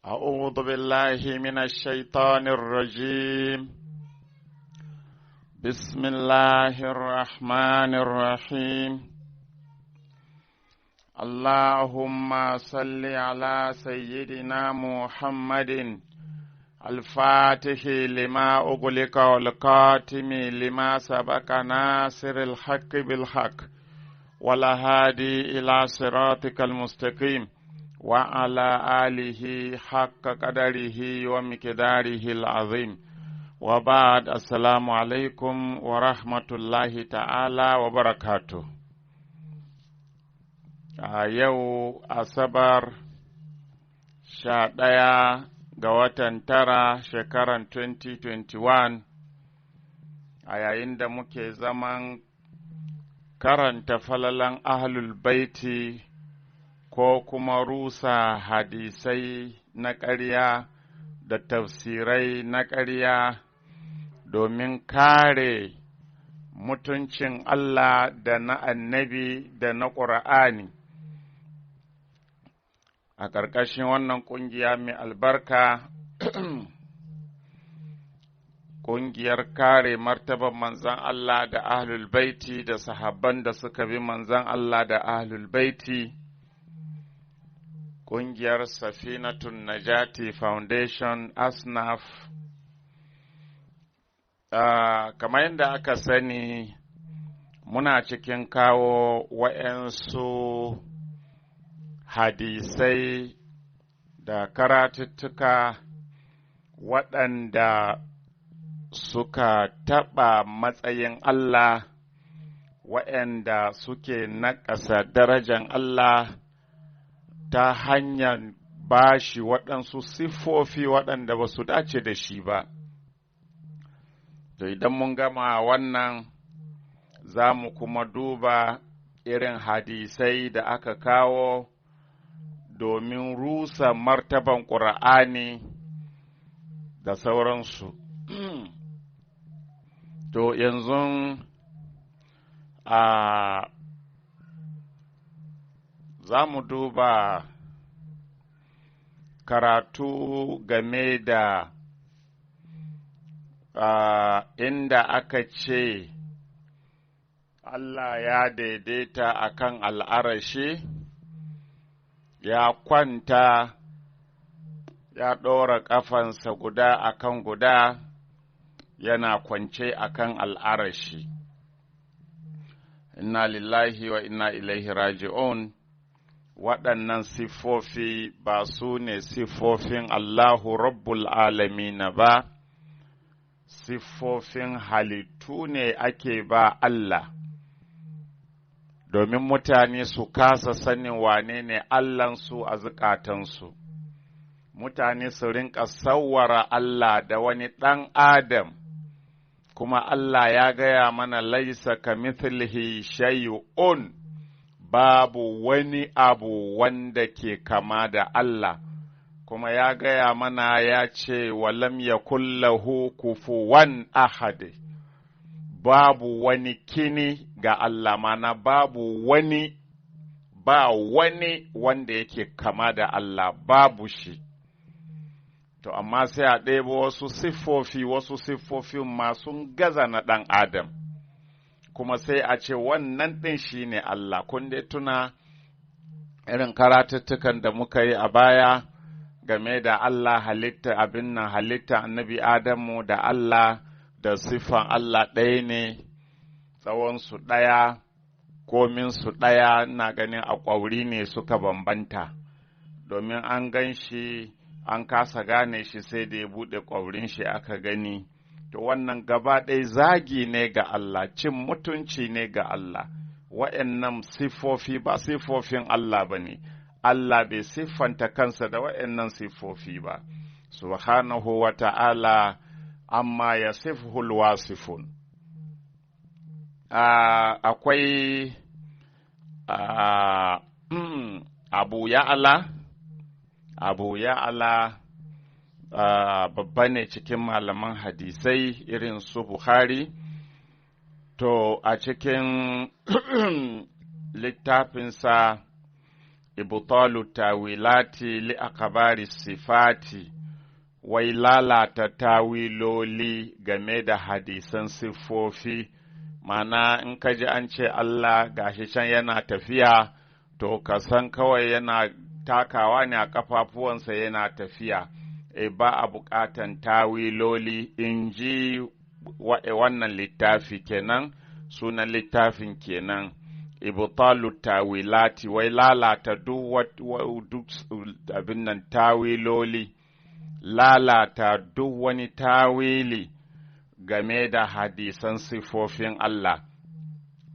أعوذ بالله من الشيطان الرجيم. بسم الله الرحمن الرحيم. اللهم صل على سيدنا محمد الفاتح لما أغلق والقاتم لما سبق ناصر الحق بالحق والهادي إلى صراطك المستقيم وعلى آله حق قدره ومقداره العظيم. وبعد، السلام عليكم ورحمة الله تعالى وبركاته. yau Asabar 11 ga watan tara shekaran 2021, a yayin da muke zaman karanta falalan ahlul baiti ko kuma rusa hadisai na ƙarya da tafsirai na ƙarya domin kare mutuncin Allah da na annabi da na ƙur'ani. A ƙarƙashin wannan ƙungiya mai albarka, ƙungiyar kare martaban manzan Allah da ahlul baiti da sahabban da suka bi manzan Allah da ahlul baiti, ƙungiyar Safinatun Najati Foundation Asnaf. Kamar yadda aka sani, muna cikin kawo wa'yansu hadisai da karatuttuka waɗanda suka taɓa matsayin Allah, waɗanda suke naƙasa darajan Allah ta hanyar bashi waɗansu siffofi waɗanda ba su dace da shi ba. To idan mun gama wannan, za mu kuma duba irin hadisai da aka kawo domin rusa martaban ƙur'ani da sauransu. To yanzu za mu duba karatu game da inda aka ce Allah ya daidaita akan al'arashi, ya kwanta, ya ɗora ƙafansa guda akan guda, yana kwance akan al'arashi. Inna lillahi wa inna ilaihi raji'un. Waɗannan siffofi ba su ne siffofin Allahu Rabbul Alamina ba, siffofin halittu ne ake ba Allah, domin mutane su kasa sanin wane ne Allahnsu a zukatansu. Mutane su rinƙa sawwara Allah da wani ɗan Adam, kuma Allah ya gaya mana laisa ka mithlihi shay'un, babu wani abu wanda ke kama da Allah, kuma ya gaya mana ya ce walam yakul lahu kufuwan ahad, babu wani kini ga Allah, mana babu wani, ba wani wanda yake kama da Allah, babu shi. To amma sai a ɗebo wasu siffofin masu gaza na ɗan Adam, kuma sai a ce wannan ɗin shi ne Allah. Kun dai tuna irin karatuttukan da muka yi a baya game da Allah halitta abin nan, halitta annabi Adamu da Allah da siffan Allah ɗaya ne, tsawonsu ɗaya, kominsu ɗaya, na ganin a ƙwauri ne suka bambanta, domin an gan shi an kasa gane shi sai da ya buɗe ƙwaurin shi aka gani. To wannan gaba ɗaya zagi ne ga Allah, cin mutunci ne ga Allah. Wa'yannan siffofi ba siffofin Allah ba ne, Allah bai siffanta kansa da wa'yannan siffofi ba. Subhanahu wa ta'ala amma ya sifhul wasifun. Akwai Abu Ya'ala babba ne cikin malaman hadisai irin su Bukhari. To a cikin littafinsa ibtalu tawilati li akabari sifati, wai lalata tawiloli game da hadisan siffofi, mana in ka ji an ce Allah gashi can yana tafiya, to ka san kawai yana takawa ne a ƙafafuwansa yana tafiya, ba a buƙatan tawiloli in ji wannan littafi kenan, sunan littafin kenan. Ibtalu tawilati, wai lalata duk abin nan tawiloli, lalata duk wani tawili game da hadisan sifofin Allah.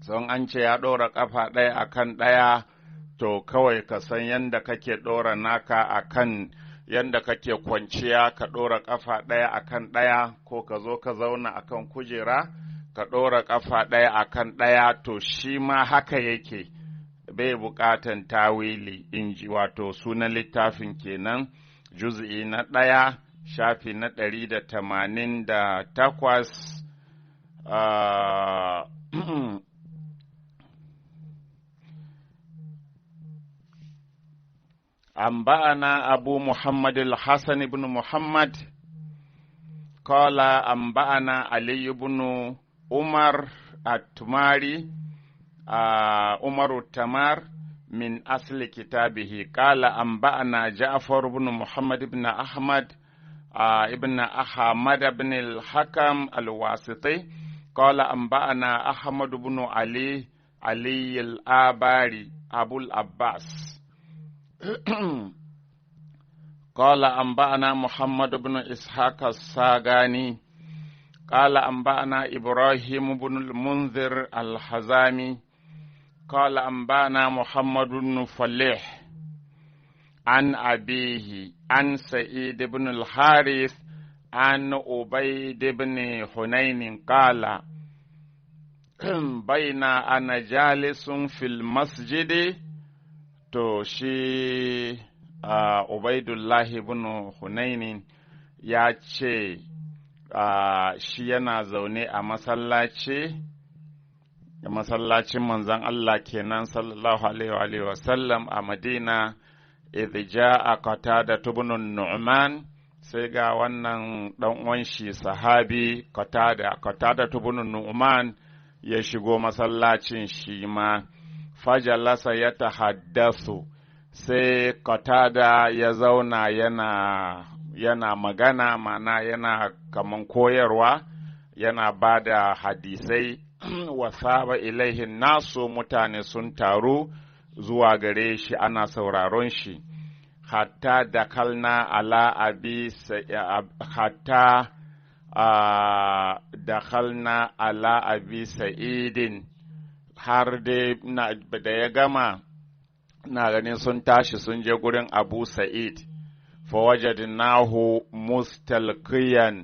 Son an ce ya ɗora ƙafa ɗaya akan ɗaya, to kawai ka san yadda kake ɗora naka akan yadda kake kwanciya, ka ɗora ƙafa ɗaya akan ɗaya, ko ka zo ka zauna akan kujera ka ɗora ƙafa ɗaya akan ɗaya, to shi ma haka yake, bai buƙatan tawili in ji wato sunan littafin kenan, juz'i na 1 shafi na 188. أنبأنا أبو محمد الحسن بن محمد قال أنبأنا علي بن عمر التماري عمر التمار من أصل كتابه قال أنبأنا جعفر بن محمد بن أحمد ابن أحمد بن الحكم الواسطي قال أنبأنا أحمد بن علي الآباري أبو العباس قال أنبأنا محمد بن إسحاق الساغاني قال أنبأنا إبراهيم بن المنذر الحزامي قال أنبأنا محمد بن فليح عن أبيه عن سعيد بن الحارث عن عبيد بن حنين قال بين أنا جالس في المسجد، to shi Ubaidullahi ibn Hunainin ya ce shi yana zaune a masallacin manzon Allah kenan sallallahu alaihi wa sallam a Madina, idh ja'a Qatada ibn Nu'man, sai ga wannan dan uwan shi sahabi Qatada ibn Nu'man ya shigo masallacin shi ma. Fajalasa ya tahaddasu, sai Qatada ya zauna yana magana, mana yana kaman koyarwa, yana ba da hadisai. Wasaba ilaihin nasu, mutane sun taru zuwa gare shi ana sauraron shi. Hatta dakalna ala abi sa'idin, har dai da ya gama na ganin sun tashi sun je gurin Abu Sa'id, fawajadnahu mustalqiyan,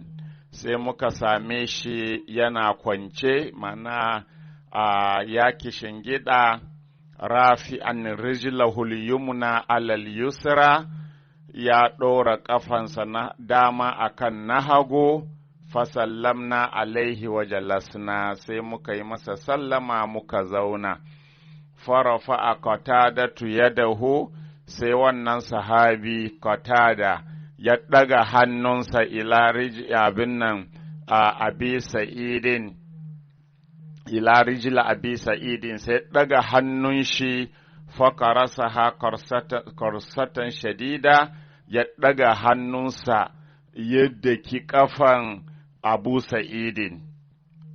sai muka same shi yana kwance, mana ya kishingida, rafi'an rijlahul yumna alal yusra, ya ɗora ƙafansa na dama akan na hagu. Fasallamna alaihi wa jalasna, sai muka yi masa sallama muka zauna. Farafa a Qatadatu yadahu, sai wannan sahabi Qatada ya ɗaga hannunsa ila rijla abi sa'idin, sai ɗaga hannun shi, fakarasaha korsatan shadida, ya ɗaga hannunsa yadda ki kafan Abu Sa'idin,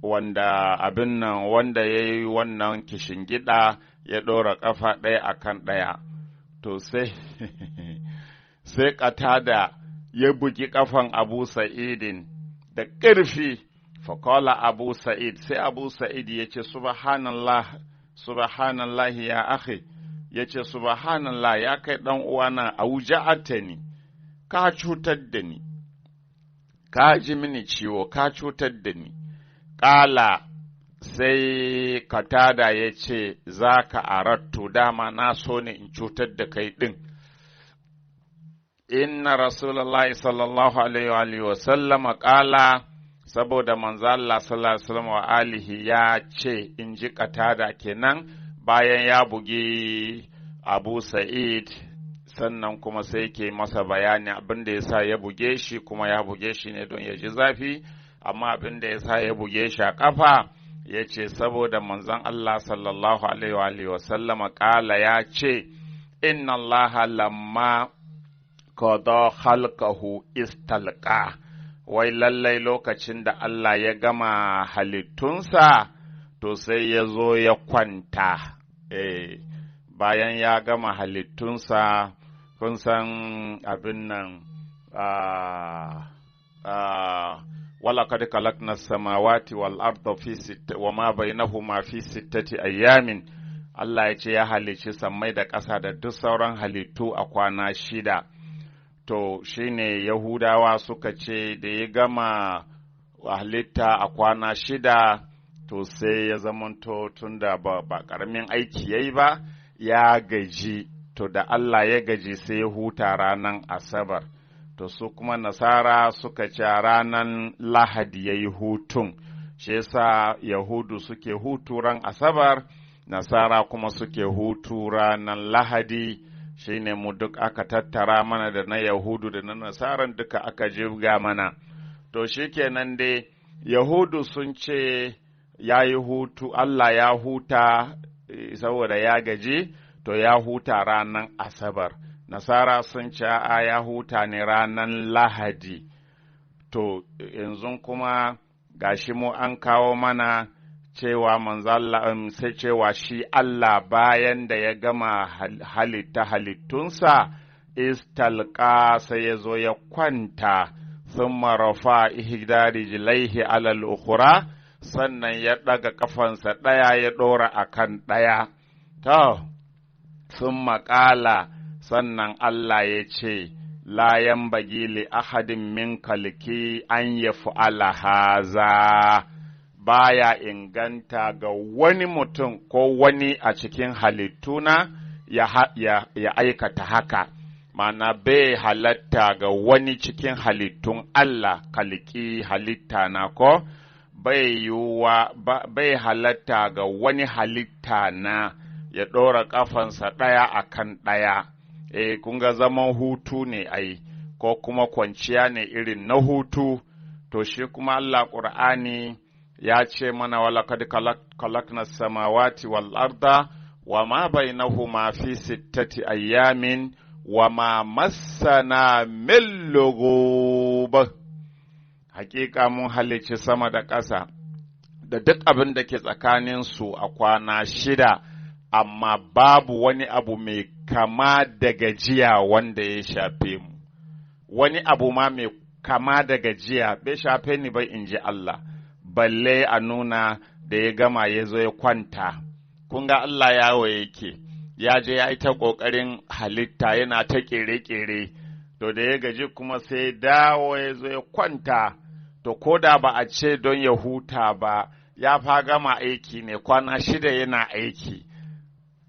wanda ya yi wannan kishingida, ya ɗora ƙafa ɗaya akan ɗaya. To sai Qatada ya bugi ƙafan Abu Sa'idin da ƙarfi, faƙala Abu Sa'id, sai Abu Sa'id ya ce, Subhanallah ya akhi, ya ce, Subhanallah ya kai ɗan uwana, auja'atani, ka cutar da ni, ka ji mini ciwo, ka cutar da ni. Ƙala, sai Qatada ya ce, za ka arattu, dama na so ne in cutar da kai ɗin. Inna Rasulallah sallallahu alaihi wa sallama ƙala, saboda manzo Allah sallallahu alaihi wa alihi ya ce, in ji Qatada kenan, bayan ya bugi Abu Sa'id, sannan kuma sai yake masa bayani abin da ya sa ya buge shi, kuma ya buge shi ne don ya ji zafi, amma abin da ya sa ya buge shi a ƙafa ya ce saboda manzon Allah sallallahu alaihi wa sallama ƙala ya ce, inna Allah lamma qada khalqahu istalqa, wai lallai lokacin da Allah ya gama halittunsa to sai ya zo ya kwanta. Bayan ya gama halittunsa, kun san abin nan, walaqad khalaqna as-samawati wal arda wa ma bainahuma fi sittati ayyamin. Allah ya ce ya halicci sammai da ƙasa da duk sauran halittu a kwana 6. To shine Yahudawa suka ce da ya gama halitta a kwana 6, to sai ya zamanto tunda ba ƙaramin aiki yayi ba, ya gaji. To da Allah ya gaji sai ya huta ranar Asabar. To su kuma Nasara suka ce ranar Lahadi ya yi hutun, shi yasa Yahudu suke hutu ran Asabar, Nasara kuma suke hutu ranar Lahadi. Shi ne mu duk aka tattara mana da na Yahudu da na Nasaran duka aka jirga mana. To shi kenan dai Yahudu sun ce ya yi hutu, Allah ya huta saboda ya gaji, to ya huta ranar Asabar. Nasara sun ce a ya huta ne ranar Lahadi. To yanzu kuma gashi mu an kawo mana cewa sai cewa shi Allah bayan da ya gama halittunsa istalqa, sai ya zo ya kwanta, thumma rafa ihda rijlaihi alal ukhra, sannan ya ɗaga ƙafansa ɗaya ya ɗora akan ɗaya. To thumma qala, sannan Allah ya ce, la yanbaghi li ahadin min kalki an yaf'ala haza, baya inganta ga wani mutum ko wani a cikin halittuna ya aikata haka. Mana bai halatta ga wani cikin halittun Allah, kalki halitta na ko, bai halatta ga wani halitta na ya ɗora ƙafansa ɗaya akan ɗaya. Kun ga zaman hutu ne ai, ko kuma kwanciya ne irin na hutu. To shi kuma Allah Ƙur'ani ya ce mana walaqad khalaqna as-samawati wal arda wa ma bainahuma fi 6 ayyamin wa ma massana min lughub. Hakika mun halicci sama da ƙasa da duk abin da ke tsakanin su a kwana 6, amma babu wani abu mai kama da gajiya wanda ya shafe mu. Wani abu ma mai kama da gajiya bai shafe ni ba, in ji Allah, balle a nuna da ya gama ya zo ya kwanta. Kun ga Allah yawo yake, ya je ya yi ta ƙoƙarin halitta, yana ta ƙere-ƙere, to da ya gaji kuma sai dawo ya zo ya kwanta. To ko da ba a ce don ya huta ba, ya fa gama aiki ne, kwana 6 yana aiki,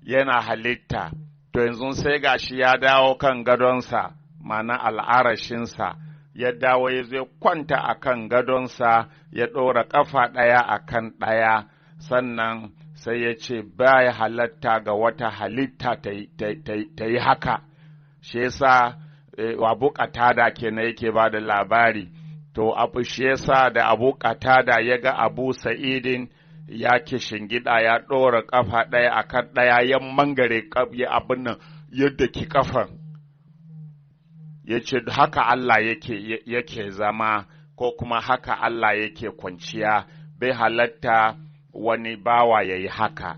yana halitta. To yanzu sai gashi ya dawo kan gadonsa, mana al'arashinsa, ya dawo ya zo kwanta a kan gadonsa, ya ɗora ƙafa ɗaya a kan ɗaya, sannan sai ya ce ba ya halatta ga wata halitta ta yi haka. Shi yasa Abu Qatada kenan yake ba da labari. To abu shi yasa da Abu Qatada ya ga Abu Sa'idin ya shingida ya ɗora ƙafa ɗaya a kan ɗaya, ya mangare ya abin nan yadda ki ƙafan. Ya ce haka Allah yake zama, ko kuma haka Allah yake kwanciya, bai halatta wani bawa ya yi haka.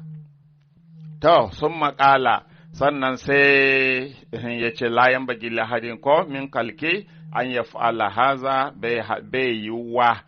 To, sun maƙala, sannan sai ya ce layan bagi lahadin ko min kalki an ya fa'ala haza, bai yiwuwa,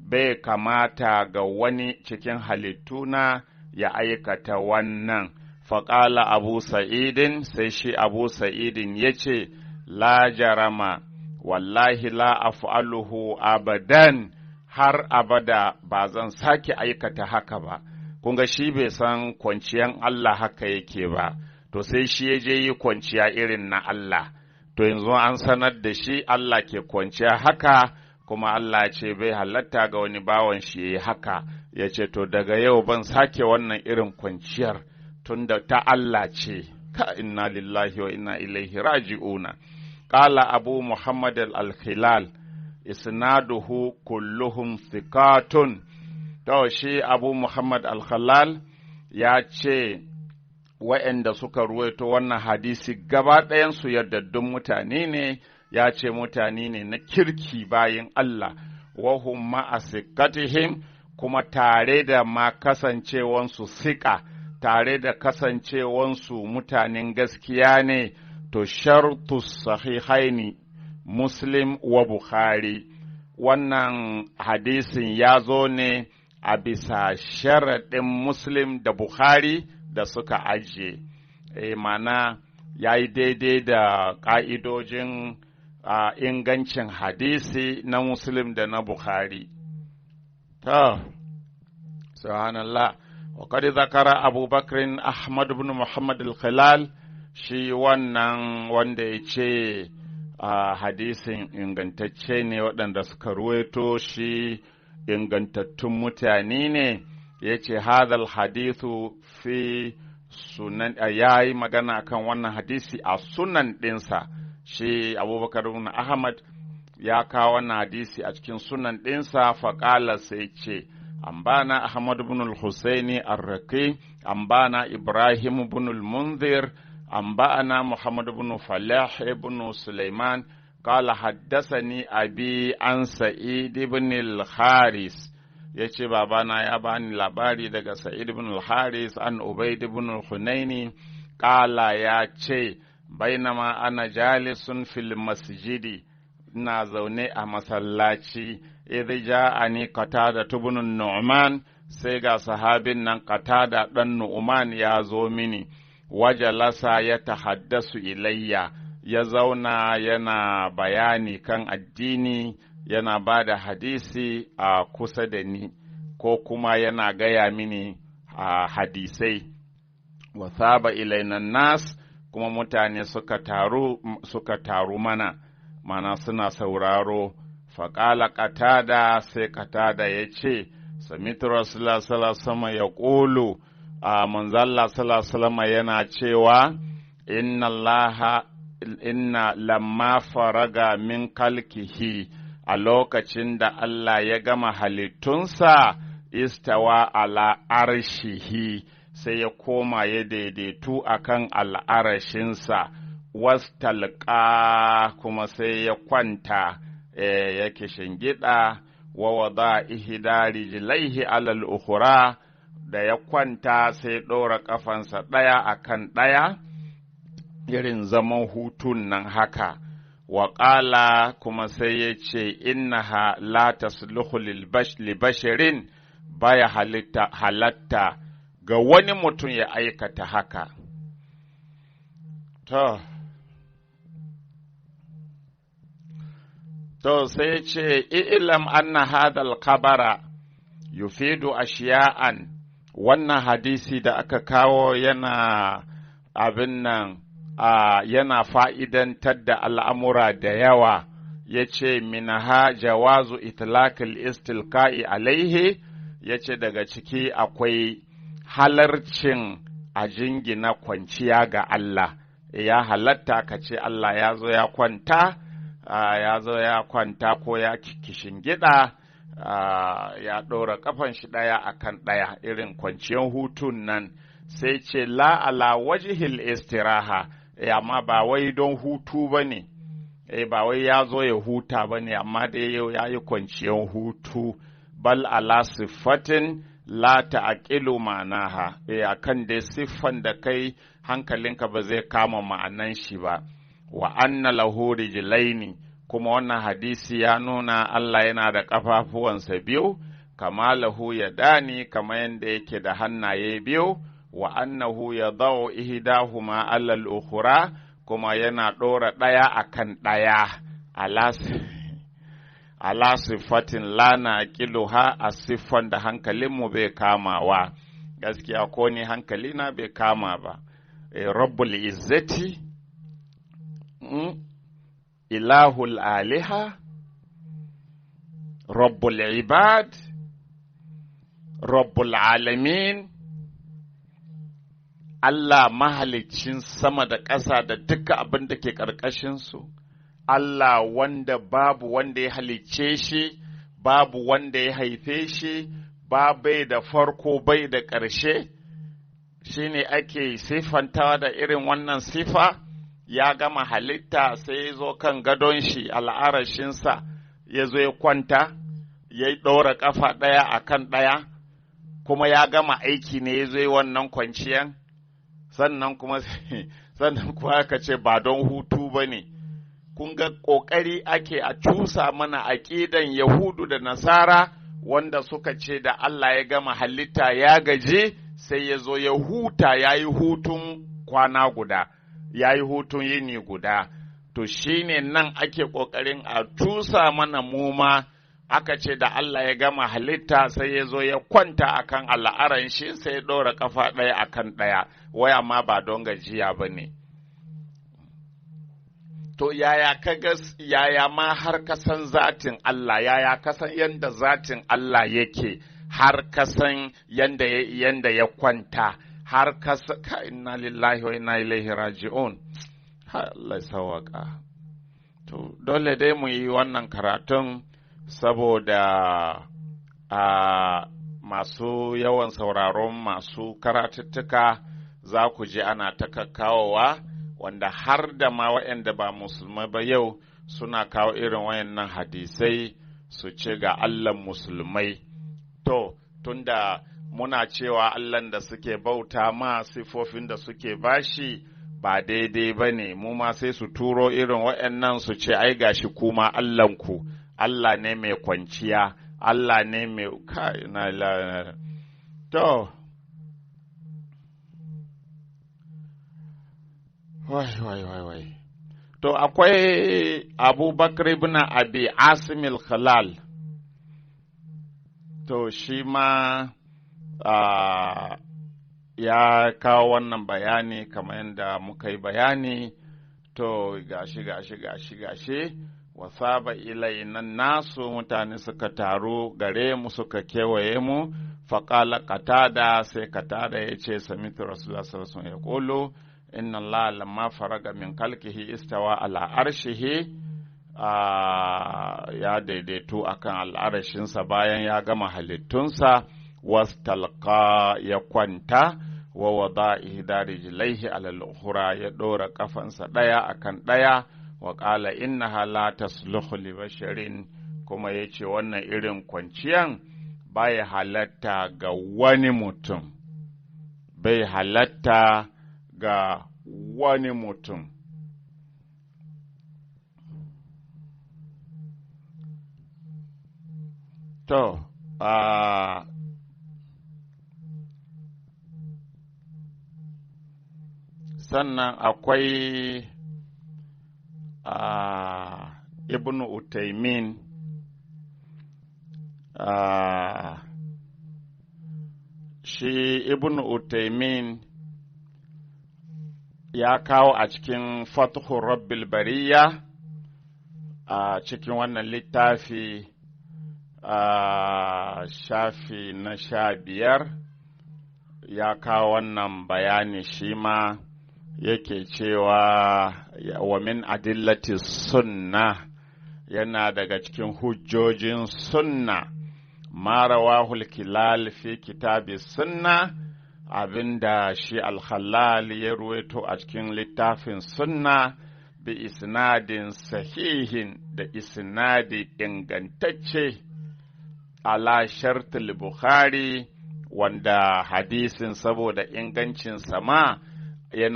bai kamata ga wani cikin halittuna ya aikata wannan. Faƙala Abu Sa'idin, sai shi Abu Sa'idin ya ce, la jarama, wallahi la af'aluhu abadan, har abada ba zan sake aikata haka ba. Kun ga shi bai san kwanciyan Allah haka yake ba, to sai shi ya je yi kwanciya irin na Allah. To yanzu an sanar da shi Allah ke kwanciya haka, kuma Allah ce bai halatta ga wani bawan shi ya yi haka. Ya ce to daga yau ban sake wannan irin kwanciyar, tunda ta Allah ce, inna lillahi wa inna ilaihi raji'una. Qala Abu Muhammad al-Khilal isnaduhu kulluhum thiqatun. To shi Abu Muhammad al-Khilal ya ce wa'anda suka ruwaito wannan hadisi gaba ɗayansu yardaddun mutane ne, ya ce mutane ne na kirki bayin Allah, wahum ma'a siqatihim, kuma tare da ma kasancewansu siƙa, tare da kasancewansu mutanen gaskiya ne, to shartu sahihaini Muslim wa Bukhari. Wannan hadisin ya zo ne a bisa sharaɗin Muslim da Bukhari da suka ajiye. Mana ya yi daidai da ƙa'idojin ingancin hadisi na Muslim da na Bukhari. Subhanallah. وقد ذكر أبو بكر أحمد بن محمد الخلال shi wannan wanda ya ce hadisin ingantacce ne, waɗanda suka ruwaito shi ingantattun mutane ne, ya ce hadal hadithu fi sunan, ya yi magana kan wannan hadisi a sunan ɗinsa. Shi abubakar ibn ahmad ya kawo wannan hadisi a cikin sunan ɗinsa, faƙala sai ce ambana ahmad ibn al-husaini ar-raqi, ambana ibrahim ibn al-munzir, أنبأنا محمد بن فلاح بن سليمان قال حدثني أبي عن سعيد بن الحارث. yace babana ya bani labari daga Sa'id ibn al-Haris an Ubayd ibn al-Hunaini qala ya ce bainama ana jalisun fil masjidi, ina zaune a masallaci, idh ja'ani Qatada ibn Nu'man, sai ga sahabin nan Qatada dan Nu'man ya zo mini, wajalasa ya tahaddasu ilayya, ya zauna yana bayani kan addini, yana ba da hadisi a kusa da ni, ko kuma yana gaya mini a hadisai. Wa thaba ilayna nas, kuma mutane suka taru mana suna sauraro. Faƙala Qatada, sai Qatada ya ce sami'tu Rasulullah sallallahu alaihi wasallam ya ƙulu, manzalla sallallahu yana cewa inna lamma faraga min kalkihi, a lokacin da Allah ya gama halittunsa, istawa ala arshihi, sai ya koma ya daidaitu akan al'arashinsa, wastalqa, kuma sai ya kwanta yake shingida, wa wada ihda rijlaihi alal ukhra, da ya kwanta sai ɗora ƙafansa ɗaya a kan ɗaya, irin zaman hutun nan haka. Waƙala, kuma sai ya ce innaha la tasluhu li basharin, baya halatta ga wani mutum ya aikata haka. To sai ya ce ilam anna hadal khabara yufidu ashiya'an, wannan hadisi da aka kawo yana abin nan yana fa'idantar da al'amura da yawa. Ya ce minaha jawazu itlaqil istilqa'i alaihi, ya ce daga ciki akwai halarcin a jingina kwanciya ga Allah. Ya halatta ka ce Allah ya zo ya kwanta, ko ya kishingida, ya ɗora ƙafan shi ɗaya akan ɗaya, irin kwanciyar hutun nan. Sai ce la ala wajihil istiraha, amma ba wai don hutu ba ne, ba wai ya zo ya huta ba ne, amma dai yau ya yi kwanciyar hutu, bal ala siffatin la ta'aqilu ma'anaha, akan dai siffan da kai hankalinka ba zai kama ma'anan shi ba. Wa anna lahu rijlaini, kuma wannan hadisi ya nuna Allah yana da ƙafafuwansa biyu, kama lahu yadani, kama yadda yake da hannaye biyu, wa annahu yadau ihdahuma alal ukhra, kuma yana ɗora ɗaya akan ɗaya, ala sifatin lana kiluha, a siffan da hankalinmu bai kamawa. Gaskiya ko ni hankalina bai kama ba. Rabbul izzati, ilahul aliha, rabbul ibad, rabbul alamin, Allah mahaliccin sama da ƙasa da duka abin da ke ƙarƙashinsu, Allah wanda babu wanda ya halicce shi, babu wanda ya haife shi, ba bai da farko bai da ƙarshe, shi ne ake siffantawa da irin wannan sifa, ya gama halitta sai ya zo kan gadon shi al'arashinsa ya zo ya kwanta, ya ɗora ƙafa ɗaya a kan ɗaya, kuma ya gama aiki ne ya zo wannan kwanciyan. Sannan kuma aka ce ba don hutu ba ne, kun ga ƙoƙari ake a cusa mana aƙidan Yahudu da Nasara wanda suka ce da Allah ya gama halitta ya gaje sai ya zo ya huta, ya yi hutun kwana guda, ya yi hutun yini guda. To shi ne nan ake ƙoƙarin a cusa mana muma, aka ce da Allah ya gama halitta sai ya zo ya kwanta akan al'aran shi sai ya ɗora ƙafa ɗaya akan ɗaya, waya ma ba don gajiya ba ne. To yaya ma har kasan zatin Allah, yaya kasan yanda zatin Allah yake, har kasan yanda ya kwanta, har kasan ka inna lillahi wa inna ilaihi raji'un. Allah sawaka. To dole dai mu yi wannan karatun saboda masu yawan sauraron masu karatuttuka za ku ji ana ta kawowa, wanda har da ma waɗanda ba musulmai ba yau suna kawo irin wayannan hadisai su ce ga Allah musulmai. To, tunda muna cewa Allah da suke bauta ma sifofin da suke bashi ba daidai ba ne, mu ma sai su turo irin wayannan su ce ai gashi kuma Allahnku, Allah ne mai kwanciya, Allah ne mai to wai. To akwai Abubakar ibn Abi Asim al-Khalal, to shi ma ya kawo wannan bayani kamar yadda muka yi bayani. To gashi wasaba ilainan nasu, mutane suka taru gare mu suka kewaye mu, faƙala katada, sai katada ya ce samitu rasulullah sallallahu alaihi wasallam ya ƙulu inna Allah lamma faraga min kalkihi istawa ala arshihi, ya daidaitu akan al'arashinsa bayan ya gama halittunsa, wastalqa ya kwanta, wa wada ihda rijlaihi ala al-ukhra, ya dora kafansa daya akan daya, wa qala innaha la tasluhu li basharin, kuma yace wannan irin kwanciyan bai halatta ga wani mutum, bai halatta ga wani mutum. To, sannan akwai Ibn Utaymin, shi Ibn Utaymin ya kawo a cikin Fathu Rabbil Bariya, a cikin wannan littafi shafi na 15 ya kawo wannan bayani, shi ma yake cewa wa min adillati sunna, yana daga cikin hujjojin sunna ma rawahul kilal fi kitabi sunna, abinda shi al-Khallal ya ruwaito a cikin littafin sunna bi isnadin sahihin, da isnadi ingantacce ala shartul Bukhari, wanda hadisin saboda ingancin sama ya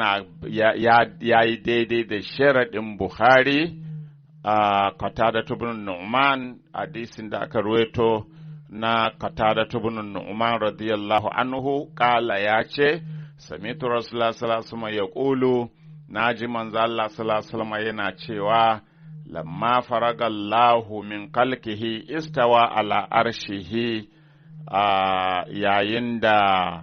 yi daidai da sharaɗin Bukhari. Qatada ibn Nu'man, hadisin da aka ruwaito na Qatada ibn Nu'man radiyallahu anhu, kala ya ce sami'tu Rasulullah sallallahu alaihi wasallam yaqulu, naji manzo Allah sallallahu alaihi wasallam yana cewa lamma faragallahu min khalqihi istawa ala arshihi, yayin da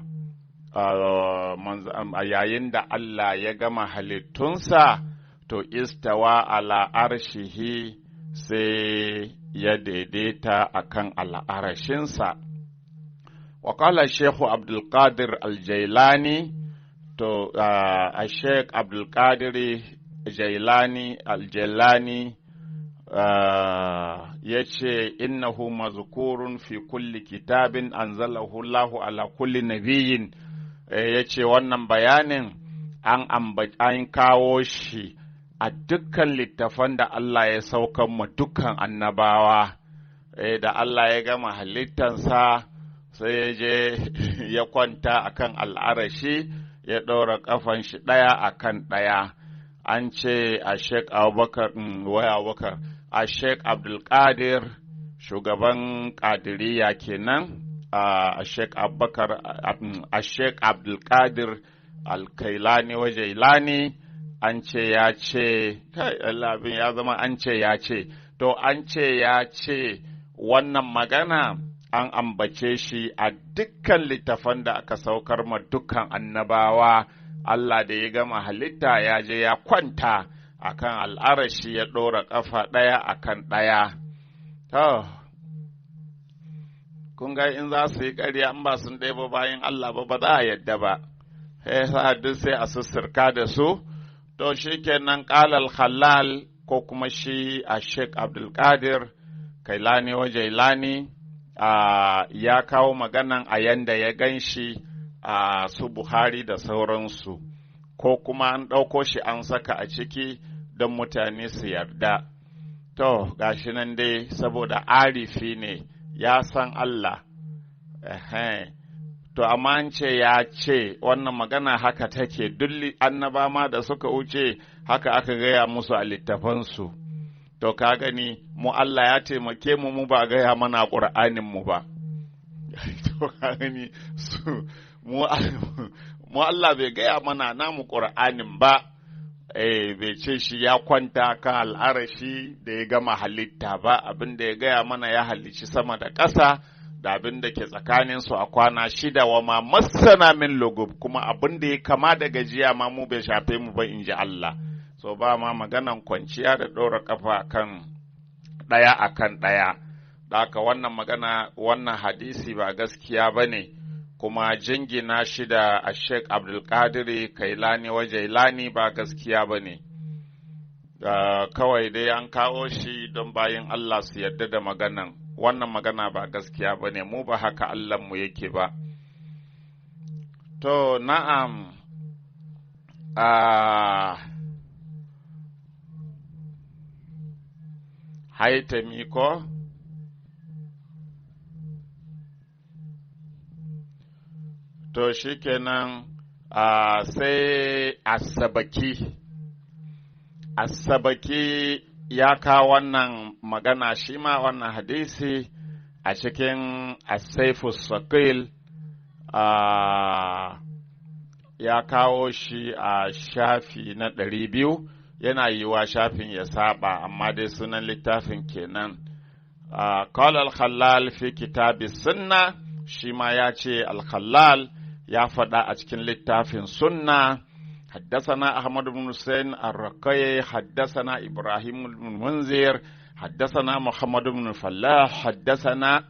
Allah ya gama halittunsa, to istawa ala arshihi, sai ya daidaita akan al'arashinsa. Wa qala Sheikh Abdul Qadir Al-Jailani, to a Sheikh Abdulkadir Al-Jailani ya ce innahu mazkurun fi kulli kitabin anzalahu Allahu ala kulli nabiyyin, ya ce wannan bayanin an kawo shi a dukkan littafan da Allah ya saukan mu dukkan annabawa. Da Allah ya gama halittansa sai ya je ya kwanta akan al'arashi ya ɗora ƙafan shi ɗaya akan ɗaya. An ce a Sheikh Abubakar a Sheikh Abdulkadir shugaban Qadiriyya kenan, a Sheikh Abdulkadir Al-Kailani wa Jailani, an ce ya ce, abin ya zama an ce ya ce, to an ce ya ce wannan magana an ambace shi a dukkan littafan da aka saukar ma dukkan annabawa. Allah da ya gama halitta ya je ya kwanta akan al'arashi ya ɗora ƙafa ɗaya akan ɗaya. To, kun ga in za su yi ƙarya in ba sun ɗaya bayan Allah ba za a yadda ba, sa duk sai a sussirka da su. To shi kenan ƙalal halal ko kuma shi a Sheikh Abdulkadir Kailani wa Jailani ya kawo maganan a yanda ya gan shi a su Buhari da sauransu, ko kuma an ɗauko shi an saka a ciki don mutane su yarda. To, gashi nan dai saboda arifi ne ya san Allah. To, amma an ce ya ce wannan magana haka take, duk annaba ma da suka wuce haka aka gaya musu a littafansu. To, ka gani, mu Allah ya taimake mu ba gaya mana ƙur'aninmu ba. To, ka gani, mu Allah bai gaya mana namu ƙur'anin ba, bai ce shi ya kwanta kan al'arashi da ya gama halitta ba, abin da ya gaya mana ya halicci sama da ƙasa da abin da ke tsakaninsu a kwana 6 wa ma masana min lugub, kuma abin da ya kama da gajiya ma mu bai shafe mu ba in ji Allah. So ba ma maganan kwanciya da ɗora ƙafa kan ɗaya akan ɗaya. Da haka wannan magana, wannan hadisi ba gaskiya ba ne, kuma jingina shi da a Sheikh Abdulkadir Kailani wa Jailani ba gaskiya ba ne. Kawai dai an kawo shi don bayin Allah su yarda da maganan. Wannan magana ba gaskiya ba ne, mu ba haka Allahnmu yake ba. To, na'am, haitami ko? To, shi kenan sai Asabaki ya kawo wannan magana shi ma wannan hadisi a cikin As-Saifus Saqil, ya kawo shi a shafi na 200, yana yiwa shafin ya saba amma dai sunan littafin kenan. Qala al-Khallal fi kitabi sunna, shi ma ya ce al-Khallal ya faɗa a cikin littafin sunna. حدثنا أحمد بن حسين الرقي، حدثنا إبراهيم بن منذر، حدثنا محمد بن فلاح،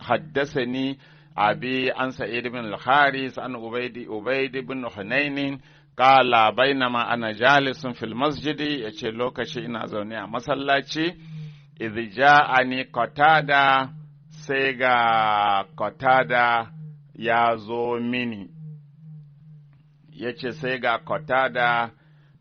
حدثني أبي عن سعيد بن الحارث عن عبيد بن حنين قال بينما أنا جالس في المسجد، يشي لوكشي إنا زوني مسلاتي، إذ جاءني قتادة، سيغا قتادة يا زوميني، ya ce sai ga Qatada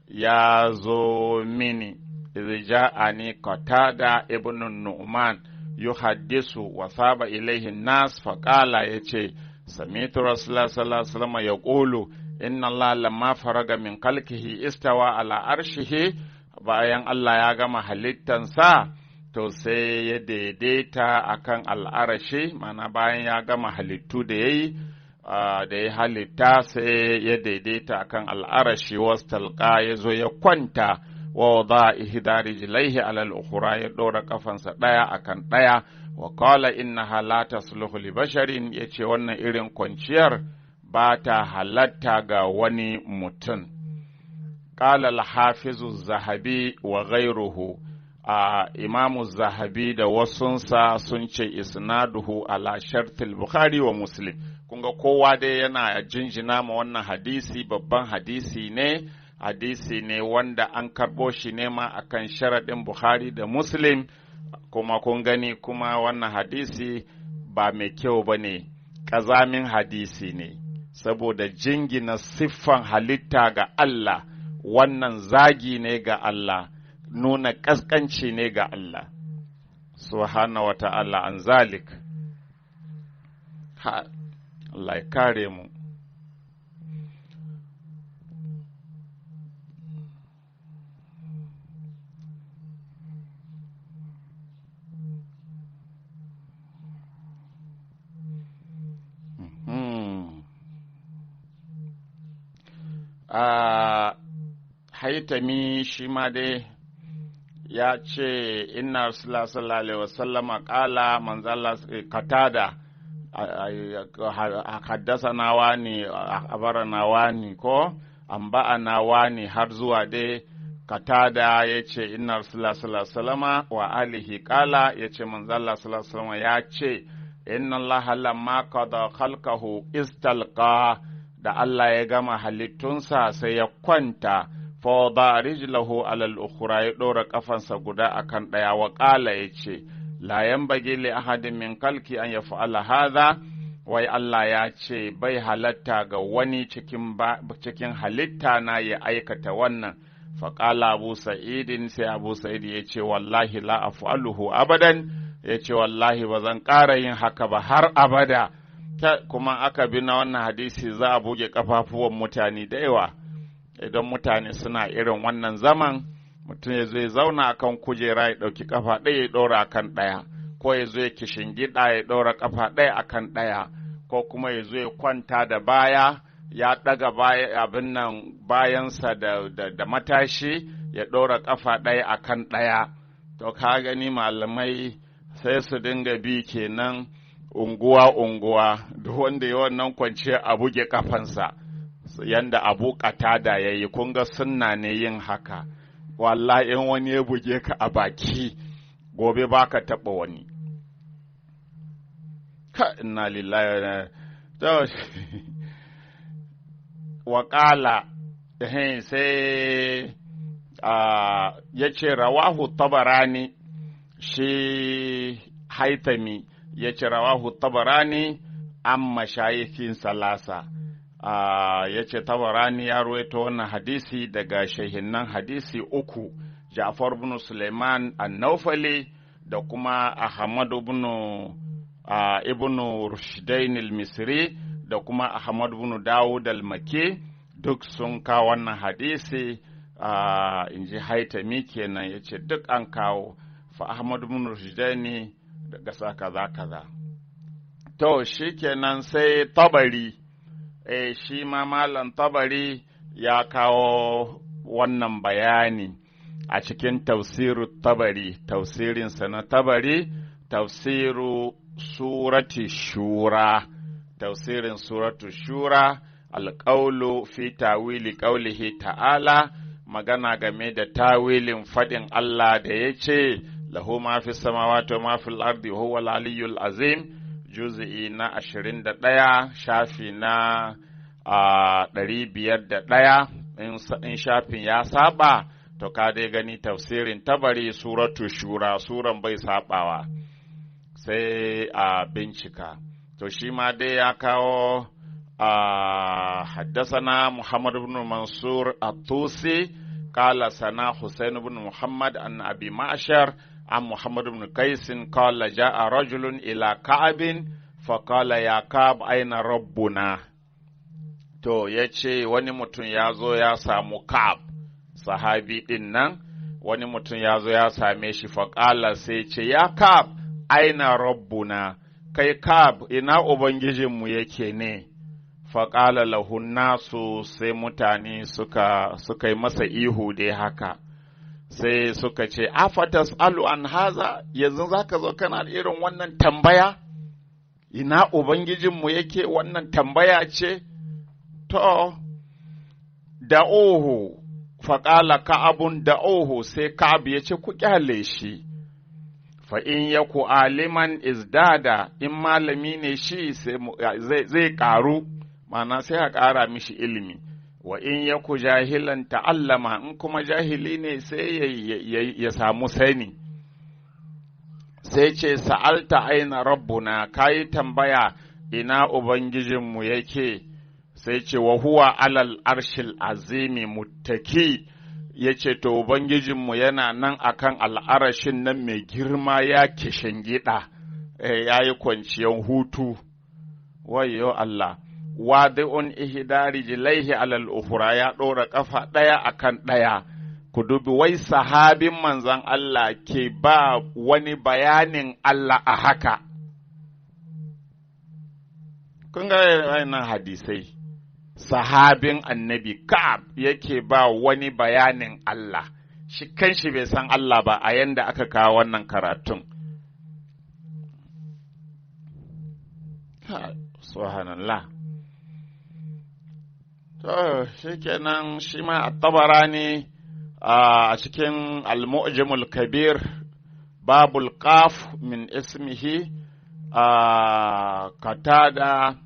ya zo mini, ja'ani Qatada ibn Nu'man yuhaddisu wa saba ilaihi nas faqala, ya ce sami'tu Rasulullah sallallahu alaihi wasallam yaqulu inna Allah lamma faraga min khalqihi istawa ala arshihi, bayan Allah ya gama halittansa to sai ya daidaita akan al'arashi, mana bayan ya gama halittu da yayi da ya halitta sai ya daidaita akan al'arashi, wastalqa ya zo ya kwanta, wa wada ihda rijlaihi ala al-ukhra, ya dora kafansa daya akan daya, wa qala innaha la tasluhu li basharin, yace wannan irin kwanciyar ba ta halatta ga wani mutum. Qala al-hafiz az-zahabi wa ghayruhu, imamu zahabi da wasunsa sun ce isnaduhu ala shartil bukhari wa muslim, kunga kowa dai yana jinjina ma wannan hadisi, babban hadisi ne wanda an karɓo shi ne ma akan sharaɗin Bukhari da Muslim, kuma kun gani kuma wannan hadisi ba mai kyau ba ne, ƙazamin hadisi ne, saboda jingina siffan halitta ga Allah, wannan zagi ne ga Allah, nuna ƙasƙanci ne ga Allah, subhanahu wa ta'ala an zalik. Allah ya kare mu. Haitami shi ma dai ya ce inna Rasulullah sallallahu alaihi wasallama kala manzala katada haddasa nawa ne abara nawa ne ko amba'a nawa ne har zuwa dai katada ya ce inna Rasulullah sallallahu alaihi wasallama wa alihi kala ya ce manzala sallallahu alaihi wasallama ya ce inna Allah lamma qada khalqahu istalqa, da Allah ya gama halittunsa sai ya kwanta fawada rijlahu alal ukhra, ya dora kafansa guda akan daya, wa qala yace la yanbaghi li ahadin min khalqi an yaf'ala hadha, wai Allah ya ce bai halatta ga wani cikin halitta na ya aikata wannan. Faƙala Abu Sa'idin, sai Abu Sa'id ya ce wallahi la af'aluhu abadan, ya ce wallahi ba zan ƙara yin haka ba har abada. Kuma aka bi na wannan hadisi za a buge kafafuwan mutane da yawa. Idan mutane suna irin wannan zaman, mutum ya zo ya zauna akan kujera ya ɗauki kafa ɗaya ya ɗora akan ɗaya, ko ya zo ya kishingida ya ɗora kafa ɗaya akan ɗaya, ko kuma ya zo ya kwanta da baya ya ɗaga abin nan bayansa da matashi ya ɗora kafa ɗaya akan ɗaya. To ka gani malamai sai su dinga bi kenan unguwa duk wanda ya wannan kwanciya a buge kafansa, yanda Abu Qatada ya yi, kun ga sunna ne yin haka. Wallahi in wani ya buge ka a baki, gobe baka taɓa wani. Ka inna lillahi wa qala sai ya ce rawahu Tabarani, shi Haitami ya ce rawahu Tabarani an mashayikin salasa. Ya ce Tabarani ya ruwaito wannan hadisi daga shehinnan hadisi uku, Ja'far ibn Suleiman an-Naufali da kuma Ahmad ibn Rushdain al-Misri da kuma Ahmad ibn Dawud al-Makki, duk sun kawo wannan hadisi. In ji Haitami kenan ya ce duk an kawo, fa Ahmad ibn Rushdain daga sa kaza. To shi kenan sai Tabari, shi ma Malam Tabari ya kawo wannan bayani a cikin tafsiru Tabari, tafsirinsa na Tabari, tafsirin suratu Shura, alƙaulu fi tawili ƙaulihi ta'ala, magana game da tawilin faɗin Allah da ya ce, lahu ma fi samawati wa ma fil ardi huwa al-aliyyul azim, juz'i na 21 shafi na 501. In shafin ya saba to ka dai gani tafsirin Tabari suratu Shura, suran bai sabawa, sai a bincika. To shi ma dai ya kawo حدثنا محمد بن منصور الطوسي قال سنا حسين بن محمد عن أبي معشر عن محمد بن قيس قال جاء رجل إلى كعب فقال يا كعب أين ربنا. To ya ce wani mutum ya zo ya samu Ka'ab, sahabi ɗin nan, wani mutum ya zo ya same shi, faƙala sai ce, ya Ka'ab, aina rabbuna, kai Ka'ab, ina Ubangijinmu yake ne? Faƙala lahun nasu, sai mutane suka yi masa ihu dai haka, sai suka ce, afatas alu an haza, yanzu za ka zo kana irin wannan tambaya? Ina Ubangijinmu yake, wannan tambaya ce? To, da'uhu, faƙala Ka'abun da'uhu, sai Ka'ab ya ce ku ƙyale shi, fa in yaku aliman izdada, in malami ne shi zai ƙaru, ma'ana sai a ƙara mishi ilimi. Wa in yaku jahilan ta'allama, in kuma jahili ne sai ya samu sani. Sai ce sa'alta aina rabbuna, kayi tambaya ina ubangijinmu yake. Sai ce wa huwa alal arshil azimi muttaki, ya ce to ubangijinmu yana nan akan al'arashin nan mai girma ya kishingida, ya yi kwanciyar hutu. Wayo Allah, wadi'un ihdari jilaihi alal ukhra, ya ɗora ƙafa ɗaya akan ɗaya. Ku dubi wai sahabin manzon Allah ke ba wani bayanin Allah a haka. Kun ga wannan hadisai, sahabin annabi Ka'ab yake ba wani bayanin Allah, shi kanshi bai san Allah ba a yanda aka kawo wannan karatun. Subhanallah. To, shi kenan shi ma at-Tabarani a cikin al-Mu'jamul Kabir, babul qaf min ismihi Qatada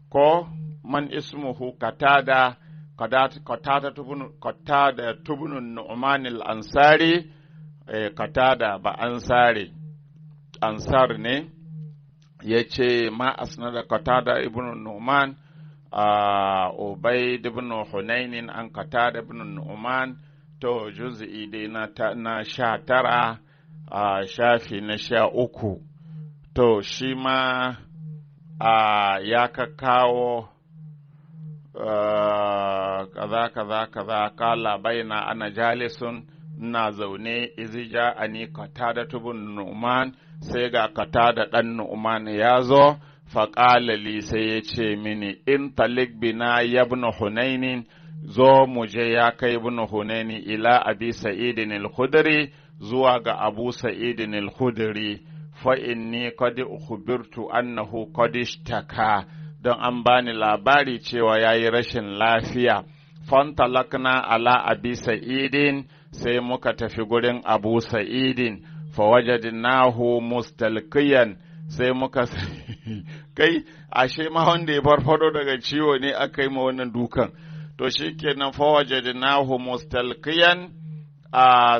ko man ismuhu Qatada tubun Nu'man al-Ansari, Qatada ba Ansar ne, yace ma asnada Qatada ibn Nu'man Ubayd ibn Hunayn an Qatada ibn Nu'man. To juz'i dai na 19 shafi na 13. To shi ma ya kawo kaza kala baina ana jalisun, ina zaune izija ani Qatada ibn Nu'man, sai ga Qatada dan Nu'man ya zo, faƙala li sai ya ce mini in talik bina ibn Hunayn, zo mu je ya kai ibn Hunayn ila Abi Sa'id al-Khudri, zuwa ga Abu Sa'id al-Khudri, fa inni qad ukhbirtu annahu qad ishtaka, don an bani labari cewa yayi rashin lafiya. Fantalakna ala Abi Sa'id, sai muka tafi gurin Abu Sa'id, fa wajadnahu mustalqiyan, sai muka kai ashe ma wanda ya farfado daga ciwo ne aka yi ma wannan dukan. To shikenan fa wajadnahu mustalqiyan,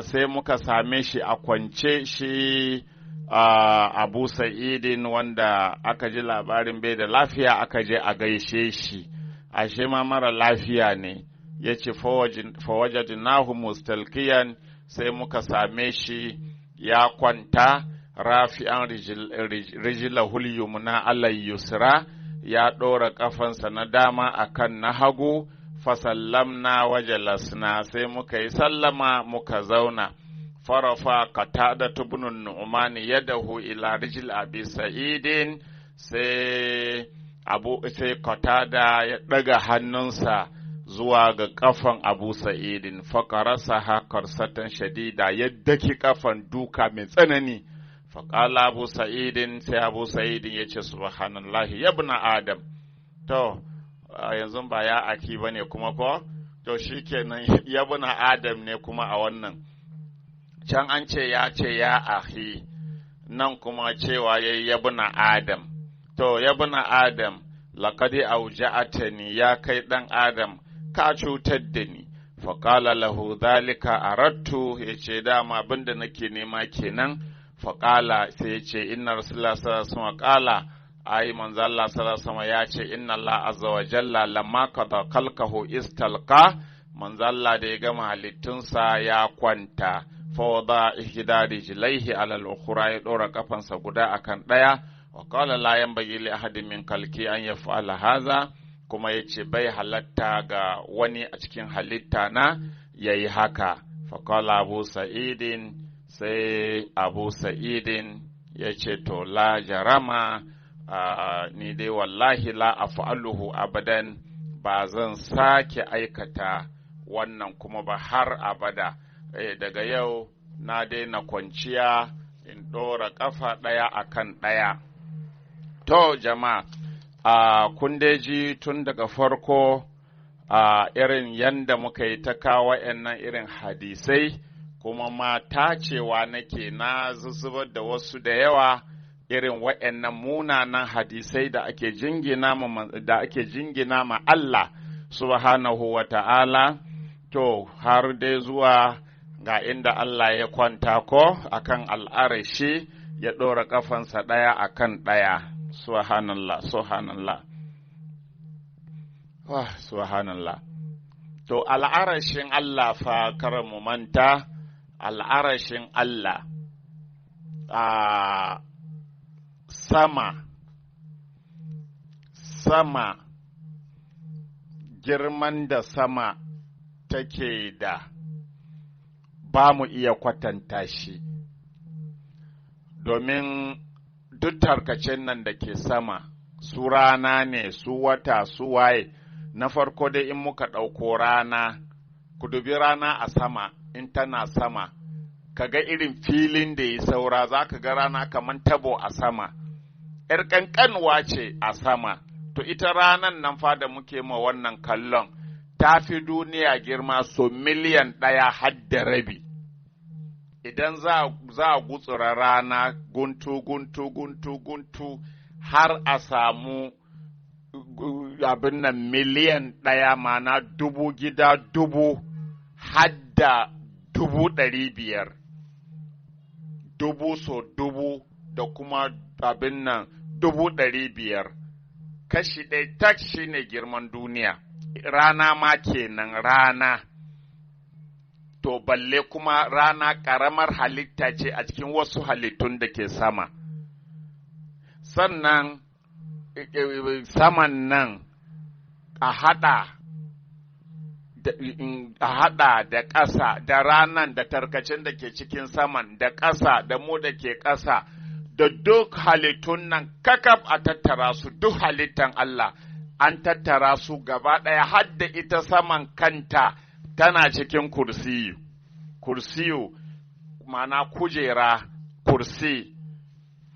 sai muka same shi a kwance, shi Abu Sa'idin wanda aka ji labarin bai da lafiya, aka je a gaishe shi, ashe ma mara lafiya ne. Yace fa wajadnahu mustalqiyan, sai muka same shi ya kwanta, rafi'an rijlahul yumna ala yusra, ya ɗora ƙafansa na dama akan na hagu. Fasallamna wajalasna, sai muka yi sallama muka zauna. Farafa Qatada ibn Nu'man yadahu ila rijl Abi Sa'idin, sai Qatada ya ɗaga hannunsa zuwa ga ƙafan Abu Sa'idin, faqarasaha qarsatan shadida, yadda ki ƙafan duka mai tsanani. Faƙala Abu Sa'idin, sai Abu Sa'idin ya ce subhanallahi yabna Adam. To yanzu ba ya aki ba ne kuma ko? To shi kenan yabna Adam ne kuma a wannan. Can an ce ya ahi, nan kuma cewa ya yi yabna Adam. To yabna Adam, laƙadi auja'atani, ya kai ɗan Adam, ka cutar da ni. Faƙala lahu zalika arattu, ya ce dama abinda nake nema kenan. Faƙala sai ya ce inna Rasulullah sallallahu alaihi wasallam ƙala, ai manzo Allah sallallahu alaihi wasallam ya ce inna Allah azza wa jalla lamma qada khalqahu istalqa, manzo Allah da ya gama halittunsa ya kwanta. Fa wada ihda rijlaihi ala al-ukhra, ya dora kafansa guda akan daya. Wa qala la yanbaghi li ahadin min khalqi an yaf'ala hadha, kuma yace bai halatta ga wani a cikin halitta na yayi haka. Fa qala Abu Sa'idin, sai Abu Sa'idin ya ce to la jarama, ni dai wallahi la af'aluhu abadan, ba zan sake aikata wannan kuma ba har abada. Daga yau na daina kwanciya in ɗora ƙafa ɗaya akan ɗaya. To jama'a, kun dai ji tun daga farko irin yanda muka yi ta kawo irin hadisai, kuma ma tacewa nake na zuzubar da wasu da yawa irin waɗannan munanan hadisai da ake jingina ma Allah subhanahu wa ta'ala, to har dai zuwa ga inda Allah ya kwanta ko akan al'arashi ya ɗora ƙafansa ɗaya akan ɗaya. Subhanallah, subhanallah. Subhanallah. To, al'arashin Allah fa kar mu manta, al'arashin Allah a sama, girman da sama take da ba mu iya kwatanta shi, domin duk tarkacen nan da ke sama, su rana ne, su wata, su waye. Na farko dai in muka ɗauko rana, ku dubi rana a sama, in tana sama, ka ga irin filin da ya saura, za ka ga rana kamar tabo a sama, ‘yar ƙanƙanwa ce a sama, to ita ranan nan fa da muke ma wannan kallon, ta fi duniya girma so miliyan 1 har da rabi. Idan za a gutsura rana guntu har a samu abin nan miliyan 1 mana 1000 gida 1000 har da 500,000 1000 so 1000 da kuma abin nan 500,000 kashi ɗaya tak shi ne girman duniya, rana ma kenan rana. To balle kuma rana ƙaramar halitta ce a cikin wasu halittun da ke sama. Sannan saman nan a haɗa da ƙasa, da ranan da tarkacen da ke cikin saman, da ƙasa, da mu da ke ƙasa, da duk halittun nan kakaf a tattara su, duk halittan Allah an tattara su gaba ɗaya, har da ita saman kanta tana cikin kursiyu. Kursiyu ma'ana kujera, kursi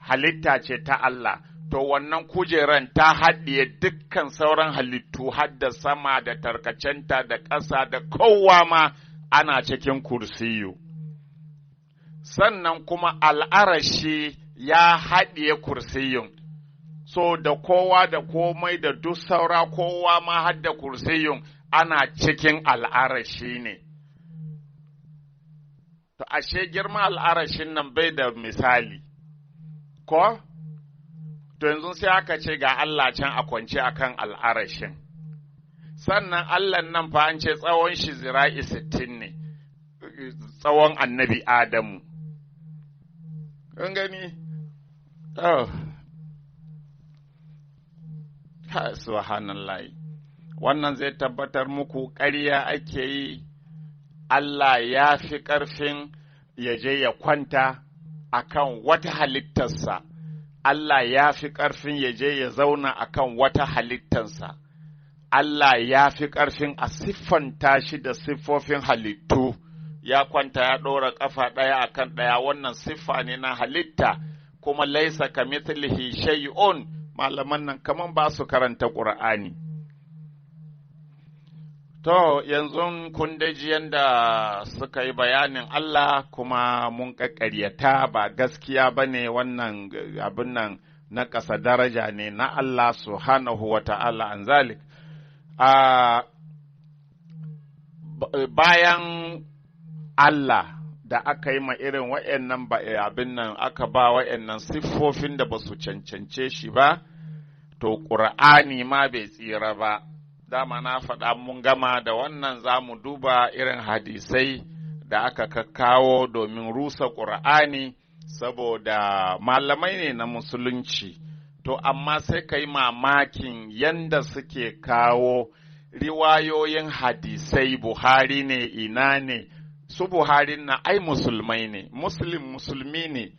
halitta ce ta Allah. To wannan kujeran ta haɗiye dukkan sauran halittu, har da sama da tarkacenta da ƙasa da kowa ma ana cikin kursiyu. Sannan kuma al'arashi ya haɗiye kursiyun, so da kowa da komai da duk saura kowa ma har da kursiyun ana cikin al'arashi ne. To ashe girma al'arashin nan bai da misali, ko? To yanzu sai aka ce ga Allah can a kwance akan al'arashin. Sannan Allah nan fa an ce tsawon shi zira'i 60 ne, tsawon annabi Adamu. Kun gani? Oh, subhanallah. Wannan zai tabbatar muku ƙarya ake yi, Allah ya fi ƙarfin ya je ya kwanta akan wata halittarsa. Allah ya fi ƙarfin ya je ya zauna akan wata halittarsa. Allah ya fi ƙarfin a siffanta shi da siffofin halittu. Ya kwanta ya ɗora ƙafa ɗaya akan ɗaya, wannan siffa ne na halitta, kuma laisa ka mithlihi shay'un. Malaman nan kaman ba su karanta Qur'ani. To yanzu kun daji yanda suka yi bayanin Allah, kuma mun ƙaƙƙaryata ba gaskiya bane, wannan abin nan na ƙasa daraja ne na Allah subhanahu wa ta'ala an zalik. Bayan Allah da aka yi ma irin wa'yannan abin nan, aka ba wa'yannan siffofin da ba su cancance shi ba, to ƙur'ani ma bai tsira ba. Dama na faɗa mun gama da wannan, za mu duba irin hadisai da aka kakkawo domin rusa ƙur'ani, saboda malamai ne na musulunci. To amma sai ka yi mamakin yanda suke kawo riwayoyin hadisai, Buhari ne, ina ne, su Buhari na ai musulmai ne, musulmi ne,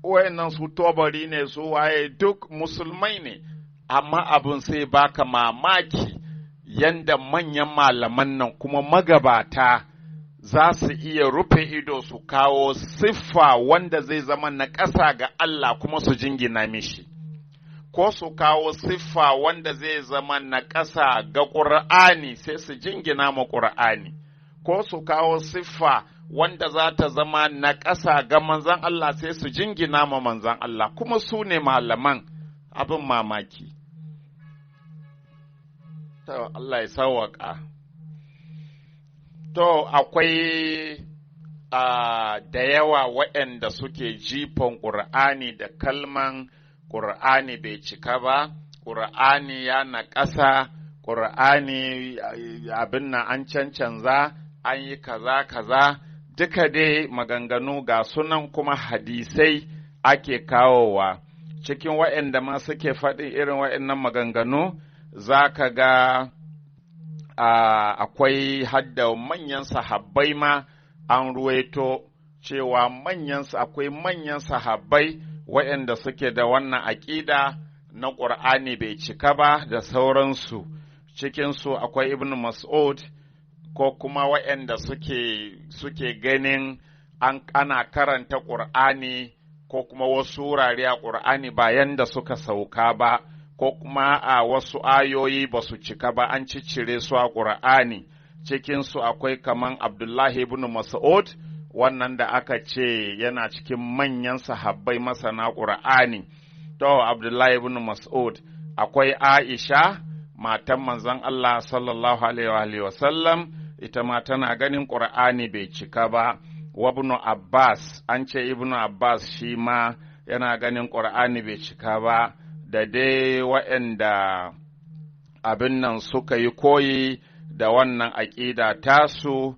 wayannan su Tobari ne, su waye duk musulmai ne, amma abin sai baka mamaki yanda manyan malaman nan kuma magabata za su iya rufe ido su kawo siffa wanda zai zama na ƙasa ga Allah kuma su jingina mishi, ko su kawo siffa wanda zai zama na ƙasa ga ƙur'ani sai su jingina ma ƙur'ani, ko su kawo siffa wanda za ta zama na ƙasa ga manzan Allah sai su jingina ma manzan Allah, kuma su ne malaman, abin mamaki. To, Allah ya sawwaka. To, akwai da yawa waɗanda suke jifan ƙur'ani da kalman ƙur'ani bai cika ba, ƙur'ani ya naƙasa, ƙur'ani abin nan an cancanza, an yi kaza, duka dai maganganu ga sunan kuma hadisai ake kawowa. Cikin waɗanda ma suke faɗin irin waɗannan maganganu, za ka ga akwai hadda manyan sahabbai ma an ruwaito cewa akwai manyan sahabbai waɗanda suke da wannan aƙida na ƙur'ani bai cika ba da sauransu. Cikinsu akwai Ibn Mas'ud ko kuma waɗanda suke ganin ana karanta ƙur'ani ko kuma wasu wurare a ƙur'ani bayan da suka sauka ba, ko kuma a wasu ayoyi ba su cika ba an ciccire su a ƙur'ani. Cikinsu akwai kaman Abdullahi ibn Mas'ud, wannan da aka ce yana cikin manyan sahabbai masana ƙur'ani. To, Abdullahi ibn Mas'ud, akwai Aisha, matan manzon Allah sallallahu alaihi wa sallam, ita ma tana ganin ƙur'ani bai cika ba. Wa ibn Abbas, an ce ibn Abbas shi ma yana ganin ƙur'ani bai cika ba, da dai waɗanda abin nan suka yi koyi da wannan aƙida tasu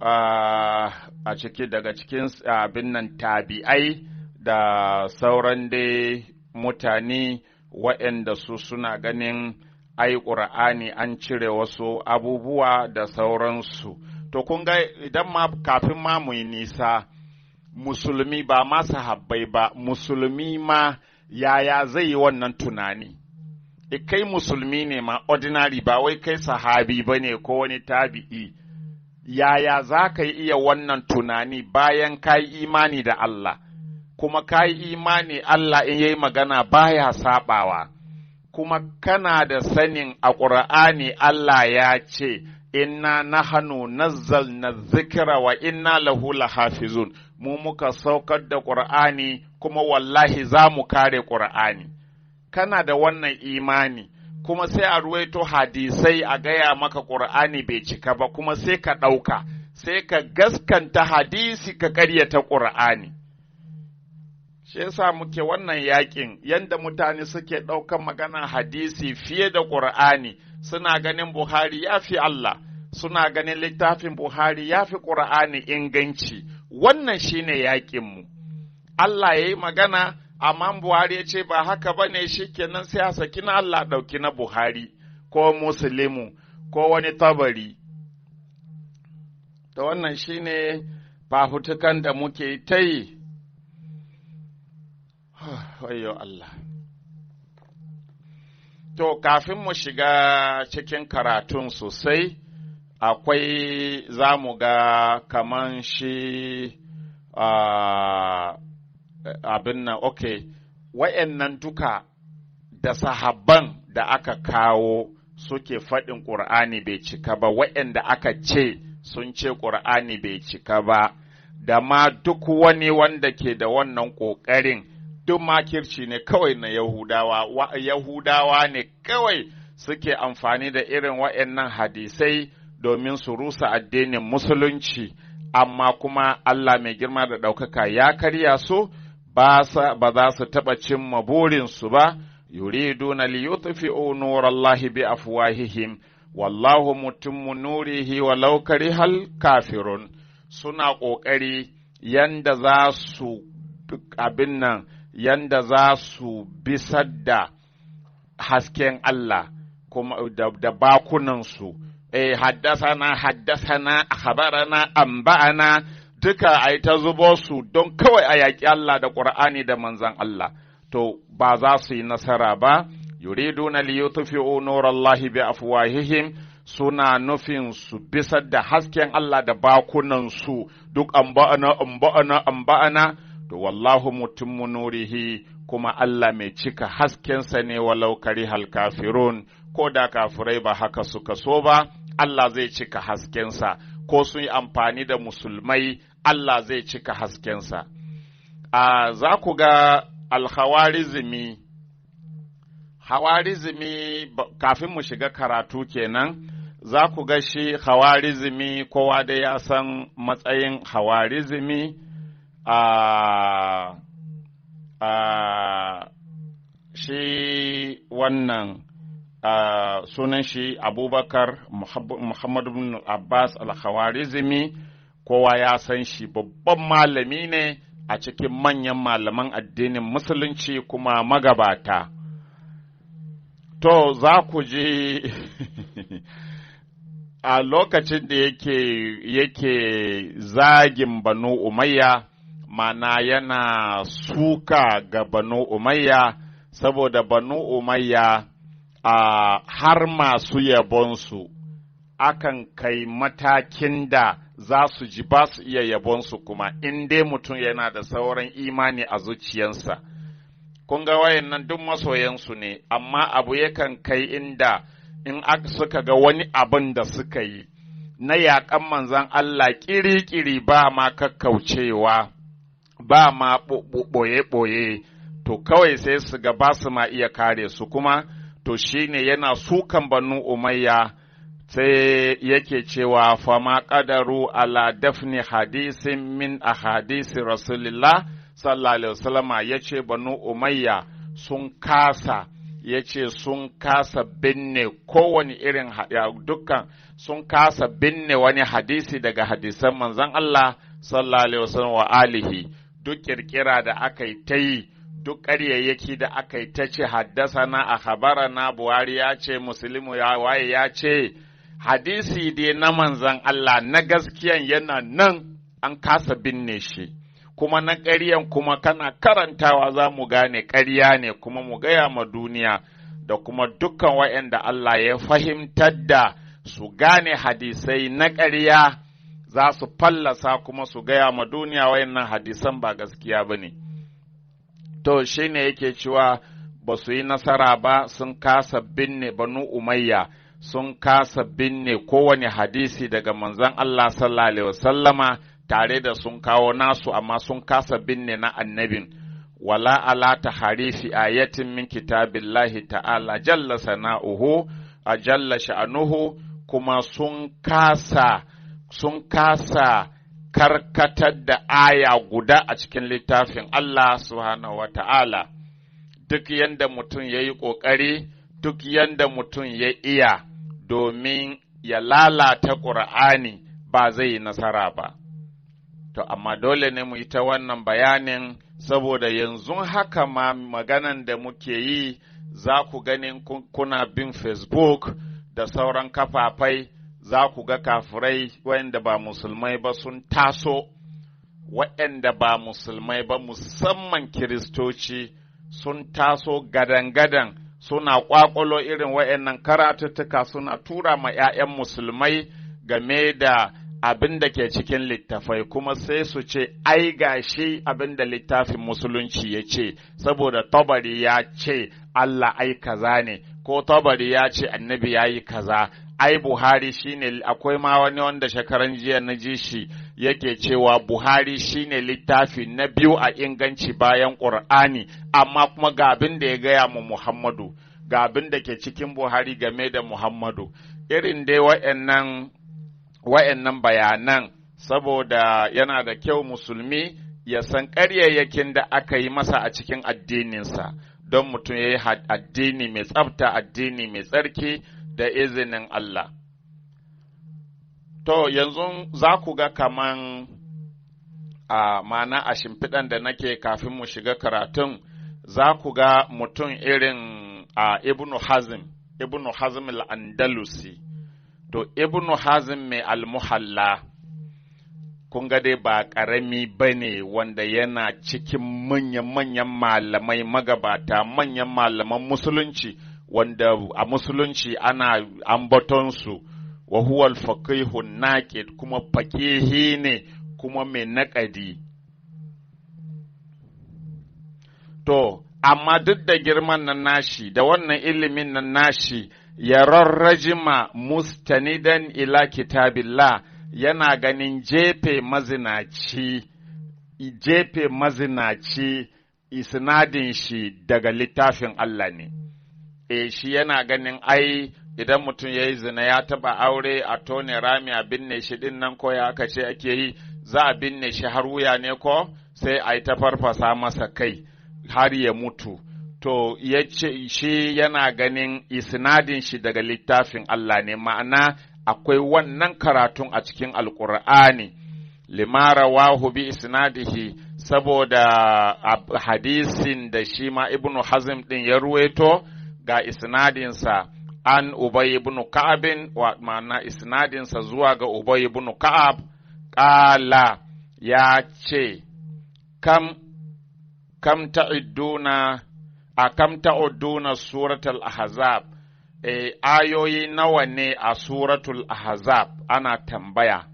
a ciki daga cikin abin nan tabi'ai da sauran dai mutane waɗanda su suna ganin ai ƙur'ani an cire wasu abubuwa da sauransu. To kun ga idan ma kafin ma mu yi nisa, musulmi ba ma sahabbai ba, musulmi ma yaya zai yi wannan tunani? Kai musulmi ne ma ordinary ba wai kai sahabi ba ne ko wani tabi'i, yaya za ka iya wannan tunani bayan ka yi imani da Allah, kuma ka yi imani Allah in yayi magana baya saɓawa, kuma kana da sanin a ƙur'ani Allah ya ce, inna nahanu nazzalna dhikra wa inna lahu lahafizun, mu muka saukar da ƙur'ani kuma wallahi za mu kare ƙur'ani. Kana da wannan imani, kuma sai a ruwaito hadisai a gaya maka ƙur'ani bai cika ba, kuma sai ka ɗauka, sai ka gaskanta hadisi ka ƙaryata ƙur'ani. Shi yasa muke wannan yakin, yanda mutane suke ɗaukan magana hadisi fiye da ƙur'ani, suna ganin Buhari ya fi Allah, suna ganin littafin Buhari ya fi ƙur'ani inganci. Wannan shine yaƙinmu. Allah ya yi magana, amma Buhari ya ce ba haka ba ne, shi kenan sai a saki na Allah ɗauki na Buhari ko Muslimu ko wani Tabari. Da wannan shine fafutukan da muke ta yi. Wayyo Allah. To, kafin mu shiga cikin karatun sosai, akwai za mu ga kaman shi abin nan, wa'yannan duka da sahabban da aka kawo suke faɗin ƙur'ani bai cika ba, wa'yanda aka ce sun ce ƙur'ani bai cika ba, da ma duk wani wanda ke da wannan ƙoƙarin, duk makirci ne kawai na Yahudawa, Yahudawa ne kawai suke amfani da irin wa'yannan hadisai domin su rusa addinin Musulunci, amma kuma Allah mai girma da ɗaukaka ya karya su, ba za su taɓa cimma burinsu ba, yuriduna liyutfi'u nurallahi bi afwahihim, wallahu mutimmu nurihi walau karihal kafirun. Suna ƙoƙari yanda za su abin nan, yanda za su bisar da hasken Allah kuma da bakunansu. Haddasana, akhbarana, anba'ana, duka a yi ta zubo su don kawai a yaƙi Allah da ƙur'ani da manzan Allah. To, ba za su yi nasara ba, yuriduna liyutfi'u nurallahi bi afwahihim, suna nufin su bisar da hasken Allah da bakunansu, duk anba'ana, to wallahu mutimmu nurihi, kuma Allah mai cika haskensa ne walau karihal kafirun, ko da kafirai ba haka suka so ba, Allah zai cika haskensa, ko sun yi amfani da musulmai Allah zai cika haskensa. Za ku ga alhawarizmi, kafin mu shiga karatu kenan, za ku ga shi hawarizmi kowa da ya san matsayin hawarizmi shi wannan sunan shi Abubakar Muhammad bin Abbas al-Khawarizmi, kowa ya san shi babban malami ne a cikin manyan malaman addinin musulunci kuma magabata. To za ku ji a lokacin da yake zagin Banu Umayya, mana yana suka ga Banu Umayya, saboda Banu Umayya har masu yabonsu akan kai matakin da za su ji ba su iya yabonsu kuma in dai mutum yana da sauran imani a zuciyarsa. Kun ga wayannan duk masoyansu ne, amma abu yakan kai inda in suka ga wani abin da suka yi na yaƙan manzan Allah ƙiri-ƙiri ba ma kakkaucewa, ba ma ɓoye-ɓoye, to kawai sai su ga ba su ma iya kare su kuma, to shi ne yana sukan Banu Umayya, sai yake cewa fama ƙadaru ala dafni hadisin min ahadisi Rasulillah sallallahu alaihi wasallama, ya ce Banu Umayya sun kasa, ya ce sun kasa binne kowane irin dukkan sun kasa binne wani hadisi daga hadisan manzon Allah sallallahu alaihi wasallam wa alihi, duk kirkira da aka yi ta yi, duk ƙaryayyaki da aka yi ta ce haddasana a khabarana Buhari ya ce Muslimu ya waye ya ce, hadisi dai na manzon Allah na gaskiyan yana nan an kasa binne shi, kuma na ƙaryan kuma kana karantawa za mu gane ƙarya ne, kuma mu gaya ma duniya da kuma dukkan waɗanda Allah ya fahimtar da su gane hadisai na ƙarya za su fallasa kuma su gaya ma duniya waɗannan hadisan ba gaskiya ba ne. To shi ne yake cewa ba su yi nasara ba, sun kasa binne Banu Umayya, sun kasa binne kowane hadisi daga manzon Allah sallallahu alaihi wasallama, tare da sun kawo nasu amma sun kasa binne na annabin. Wala ala ta harifi ayatin min kitabillahi ta'ala jalla sana'uhu a jalla sha'anuhu, kuma sun kasa karkatar da aya guda a cikin littafin Allah subhanahu wa ta'ala. Duk yanda mutum ya yi ƙoƙari, duk yanda mutum ya iya domin ya lalata ƙur'ani ba zai yi nasara ba. To, amma dole ne mu yi ta wannan bayanin, saboda yanzu haka ma maganan da muke yi za ku ganin kuna bin Facebook da sauran kafafai, za ku ga kafirai waɗanda ba musulmai ba sun taso, waɗanda ba musulmai ba musamman Kiristoci sun taso gadan-gadan, suna ƙwaƙwalo irin waɗannan karatuttuka suna tura ma ‘ya'yan musulmai game da abin da ke cikin littafai, kuma sai su ce, ai gashi abin da littafin musulunci ya ce, saboda Tabari ya ce Allah ai kaza ne, ko Tabari ya ce annabi ya yi kaza, ai Buhari shine, akwai ma wani wanda shekaran jiya na ji shi yake cewa Buhari shine littafi na biyu a inganci bayan Ƙur'ani, amma kuma ga abin da ya gaya mu Muhammadu, ga abin da ke cikin Buhari game da Muhammadu, irin dai wa'yannan bayanan, saboda yana da kyau musulmi ya san ƙaryayyakin da aka yi masa a cikin addininsa, don mutum ya yi addini mai tsafta, addini mai tsarki da izinin Allah. To, yanzu za ku ga kaman mana a shimfiɗan da nake kafin mu shiga karatun, za ku ga mutum irin Ibnu Hazm al-Andalusi. To, Ibnu Hazm mai al-Muhalla, kun ga dai ba ƙarami ba ne wanda yana cikin manyan malamai magabata, manyan malaman musulunci, wanda a musulunci ana ambatonsu, wa huwa al-faqihun naqid, kuma faqihi ne kuma mai naƙadi. To, amma duk da girman nan nashi, da wannan ilimin nan nashi, ya rarrajima mustanidan ila kitabillah, yana ganin jefe mazinaci isnadin shi daga littafin Allah ne. Shi yana ganin ai idan mutum ya yi zina ya taɓa aure a tone rami a binne shi ɗin nan ko ya aka ce ake yi, za a binne shi har wuya ne ko sai a yi ta farfasa masa kai har ya mutu. To, ya ce shi yana ganin isnadin shi daga littafin Allah ne, ma'ana akwai wannan karatun a cikin Alƙur'ani. Limara wahu bi isnadihi saboda hadisin da shi ma Ibnu Hazm ɗin ya ruweto ga isnadinsa an Ubay ibn Ka'abin, ma'ana isnadinsa zuwa ga Ubay ibn Ka'ab, ƙala ya ce, kam ta'udduna suratul ahzab, ayoyi nawa ne a suratul ahzab ana tambaya,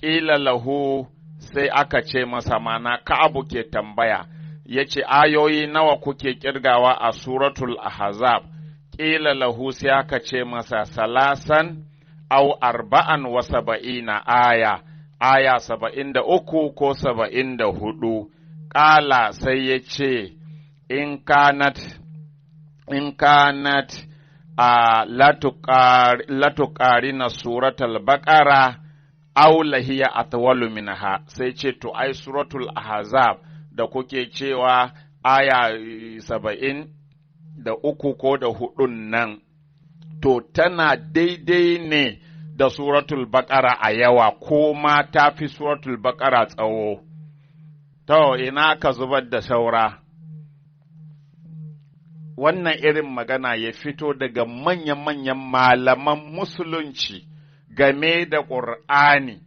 ƙila lahu sai aka ce masa mana Ka'abu ke tambaya, ya ce ayoyi nawa kuke ƙirgawa a suratul ahzab, ƙila lahu sai aka ce masa salasan au arba'an wa saba'ina aya 73 ko 74, ƙala sai ya ce, in kanat latuƙari na suratul baƙara aw lahiya atwalu minha, sai ce to ai suratul ahzab da kuke cewa aya 73 ko da 4 nan to tana daidai ne da suratul baƙara a yawa ko ma ta fi suratul baƙara tsawo. To ina ka zubar da saura. Wannan irin magana ya fito daga manya-manyan malaman musulunci game da ƙur'ani,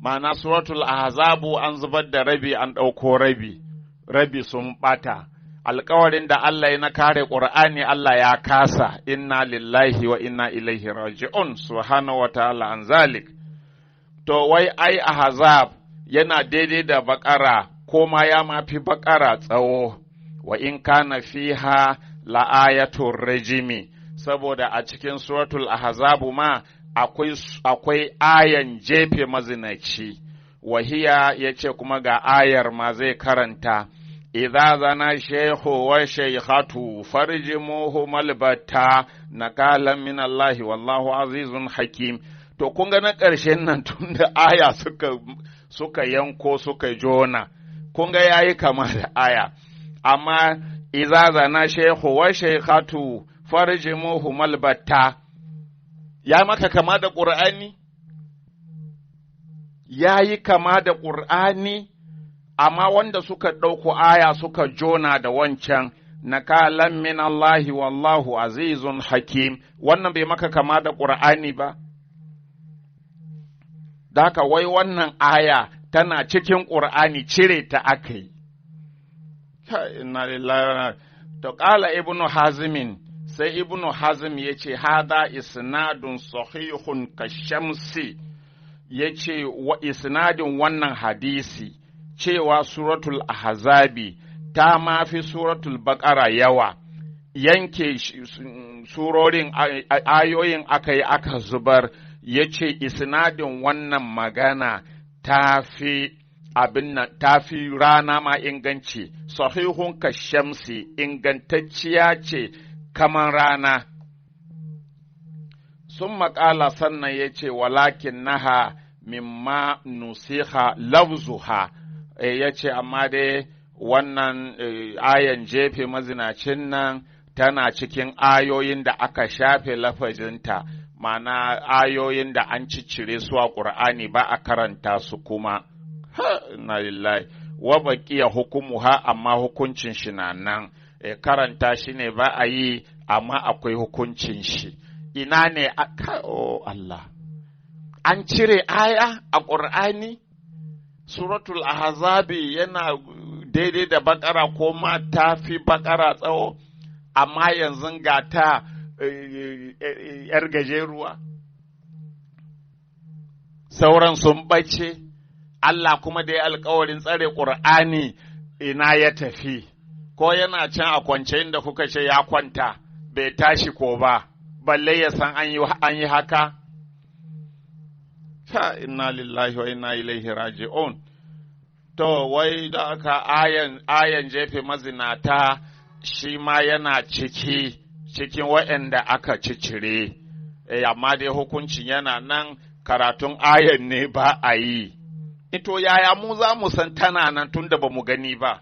ma'ana suratul ahzabu an zubar da rabi an ɗauko rabi sun ɓata. Alƙawarin da Allah ya na kare ƙur'ani Allah ya kasa, inna lillahi wa inna ilaihi raji'un, subhanahu wa ta'ala an zalik. To wai ai ahzab yana daidai da baƙara ko ma ya mafi baƙara tsawo. Wa in kana fiha la'ayatul rajimi, saboda a cikin suratul ahzabu ma akwai ayan jefe mazinaci, wahiya yace kuma ga ayar ma zai karanta, idza zana shaykhu wa shaykhatu farjimuhu malbata nakalan min Allah wallahu azizun hakim. To kun ga na ƙarshen nan tunda aya suka yanko suka jona, kun ga yayi kama da aya. Amma iza zana shehu wa shaykhatu farjimuhu malbata, ya maka kama da ƙur'ani? Ya yi kama da ƙur'ani, amma wanda suka ɗauko aya suka jona da wancan, nakalan min Allahi wallahu azizun hakim, wannan bai maka kama da ƙur'ani ba? Daka wai wannan aya tana cikin ƙur'ani cire ta aka yi. Inna lillahi. To ƙala ibnu hazimin, sai ibnu hazim ya ce hada isnadun sahihun kashamsi, ya ce wa isnadin wannan hadisi cewa suratul ahzabi ta mafi suratul baqara yawa, yanke surorin ayoyin aka yi aka zubar, ya ce isnadin wannan magana ta fi abin nan ta fi rana ma inganci, sahihun ka shamsi ingantacciya ce kaman rana. Sun maƙala sannan ya ce walakin naha mimma nusiha lafzuha, ya ce amma dai wannan ayan jefe mazinacin nan tana cikin ayoyin da aka shafe lafazinta, ma'ana ayoyin da an ciccire su a ƙur'ani ba a karanta su kuma. Na lillahi wa baqiya hukumuha, amma hukuncin shi na nan, karanta shi ne ba a yi amma akwai hukuncin shi. Ina ne Allah, an cire aya a ƙur'ani? Suratul ahzabi yana daidai da bakara ko ma ta fi bakara tsawo, amma yanzu ga ta ‘yar gajeruwa, sauran sun ɓace. Allah kuma da ya alkawarin tsare ƙur'ani ina ya tafi, ko yana can a kwance inda kuka ce ya kwanta, bai tashi ko ba, balle ya san an yi haka? fa inna lillahi wa inna ilaihi raji'un. To wai da aka ayan jefe mazinata shi ma yana cikin waɗanda aka cicire, amma dai hukuncin yana nan, karatun ayan ne ba a yi. Ito yaya mu za mu san tana nan tun da ba mu gani ba?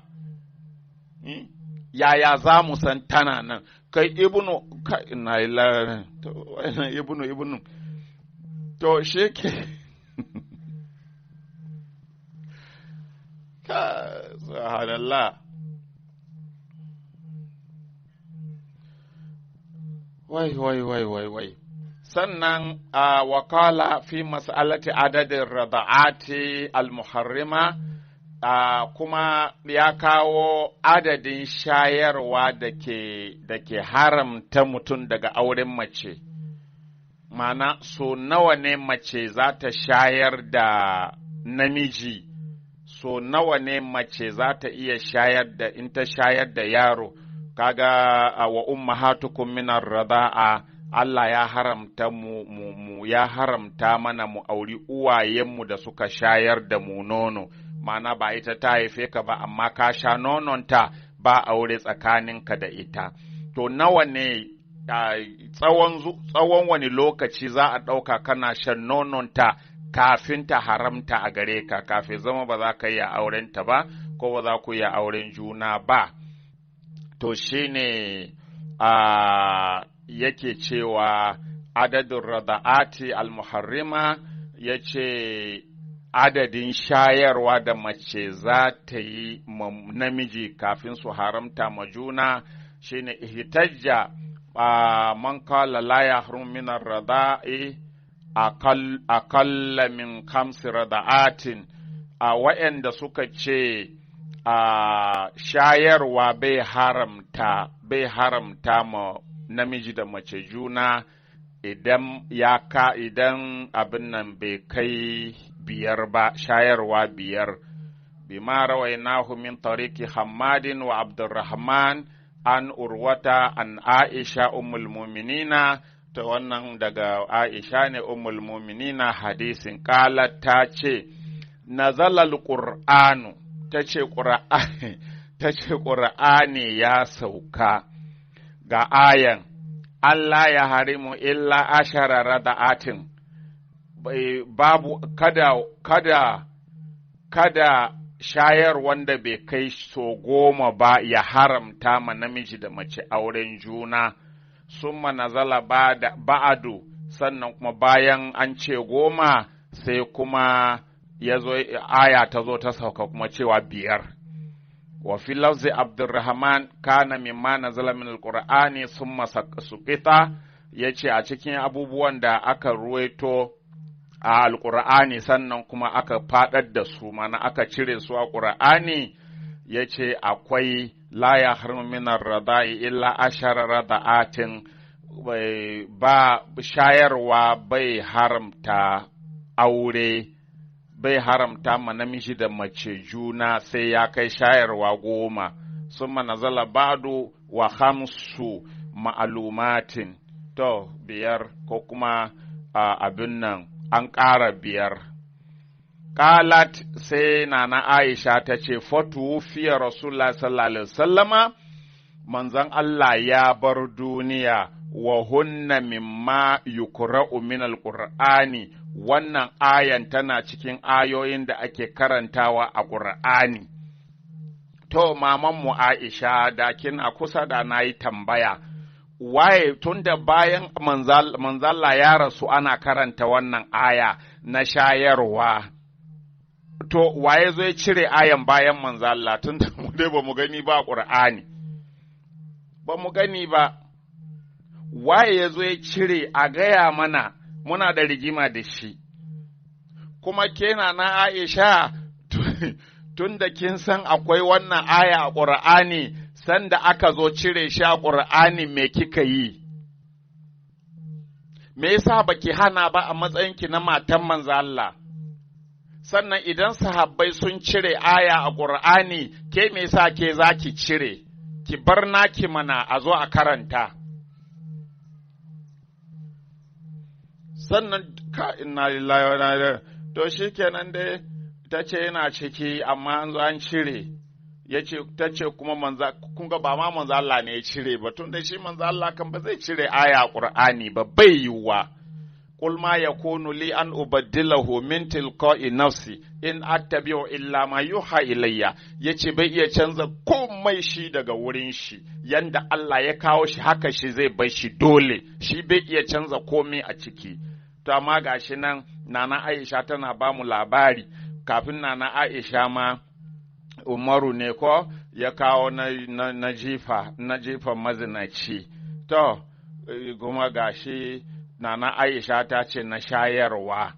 Yaya za mu san tana nan? Kai ibnu, ibnu, to shi ke, subhanallah. Wai. Sannan wakala fi mas'alati adadin rada'ati al-muharrima, kuma ya kawo adadin shayarwa da ke haramta mutum daga auren mace. Mana so nawa ne mace za ta shayar da namiji, so nawa ne mace za ta iya shayar da in ta shayar da yaro. Kaga wa ummahatukum minar rada'a, Allah ya haramta mu ya haramta mana mu auri uwayenmu da suka shayar da mu nono, mana ba ita ta haife ka ba amma ka sha nononta, ba aure tsakaninka da ita. To nawa ne tsawon wani lokaci za a ɗauka kana shan nononta kafin ta haramta a gare ka, kafin zama ba za ka iya aurenta ba ko ba za ku iya auren juna ba. To shi ne yake cewa adadin rada'ati al-muharrima, ya ce adadin shayarwa da mace za ta yi namiji kafin su haramta ma juna, shi ne ihtajja man kala la yahrum min ar-rada'i aqalla min 5 rada'atin, wa'anda suka ce shayarwa bai haramta ma namiji da mace juna idan abin nan bai kai 5 ba, shayarwa 5. Bima rawainahu min tariqi Hammadin wa Abdurrahman an Urwata an Aisha ummul mu'minina. Ta wannan daga Aisha ne ummul mu'minina, hadisin qalat ta ce nazala al-Qur'anu, ta ce ƙura'ani ya sauka ga ayan Allah ya harimu illa 10 rada'atin, babu kada shayar wanda bai kai so 10 ba ya haramta ma namiji da mace auren juna. Summa nazala ba'adu, sannan kuma bayan an ce 10 sai kuma aya ta zo ta sauka kuma cewa 5. Wa fi lafzi Abdurrahman kana mimma nazala min alqur'ani summa suqita, yace a cikin abubuwan da aka ruwaito a alqur'ani sannan kuma aka fadar da su, mana aka cire su a qur'ani, yace akwai la yahrumu min ar-rada'i illa 10 rada'atin, ba shayarwa bai haramta aure, bai haramta ma namiji da mace juna sai ya kai shayarwa 10. Summa nazala ba'du wa 5 ma'lumatin, to 5 ko kuma abin nan an ƙara 5. Qalat, sai nana Aisha ta ce fatu fiye Rasulullah sallallahu alaihi wasallama, manzon Allah ya bar duniya, wa hunna mimma yukra'u min alqur'ani, wannan ayan tana cikin ayoyin da ake karantawa a Qur'ani. To mamanmu Aisha, da kina kusa da nayi tambaya, waye tunda bayan manzalla ya rasu ana karanta wannan aya na shayarwa, to waye zai cire ayan bayan manzalla, tunda mu dai ba mu gani ba Qur'ani, ba mu gani ba. Waye ya zo ya cire a gaya mana, muna da rigima da shi. Kuma kena na Aisha, tun da kin san akwai wannan aya a Ƙur'ani, sanda aka zo cire shi a Ƙur'ani me kika yi? Me yasa baki hana ba a matsayinki na matan manzo Allah? Sannan idan sahabbai sun cire aya a Ƙur'ani, ke me yasa ke zaki cire? Ki bar naki mana a zo a karanta. Sannan ka inna lillahi wa inna ilaihi to shikenan dai ta ce yana ciki amma an zo an cire yace ta ce kuma manza kun ga ba ma manzo Allah ne ya cire ba tun da shi manzo Allah kan ba zai cire aya Qur'ani ba bai yiwa qul ma yakunu li an ubaddilahu min tilqa'i nafsi in attabi'u illa ma yuha ilayya yace bai iya canza komai shi daga wurin shi yanda Allah ya kawo shi haka shi zai bar shi dole shi bai iya canza komai a ciki to amma gashi nan nana Aisha tana ba mu labari kafin nana Aisha ma Umaru ne ko ya kawo na jifa mazinaci to kuma gashi nana Aisha ta ce na shayarwa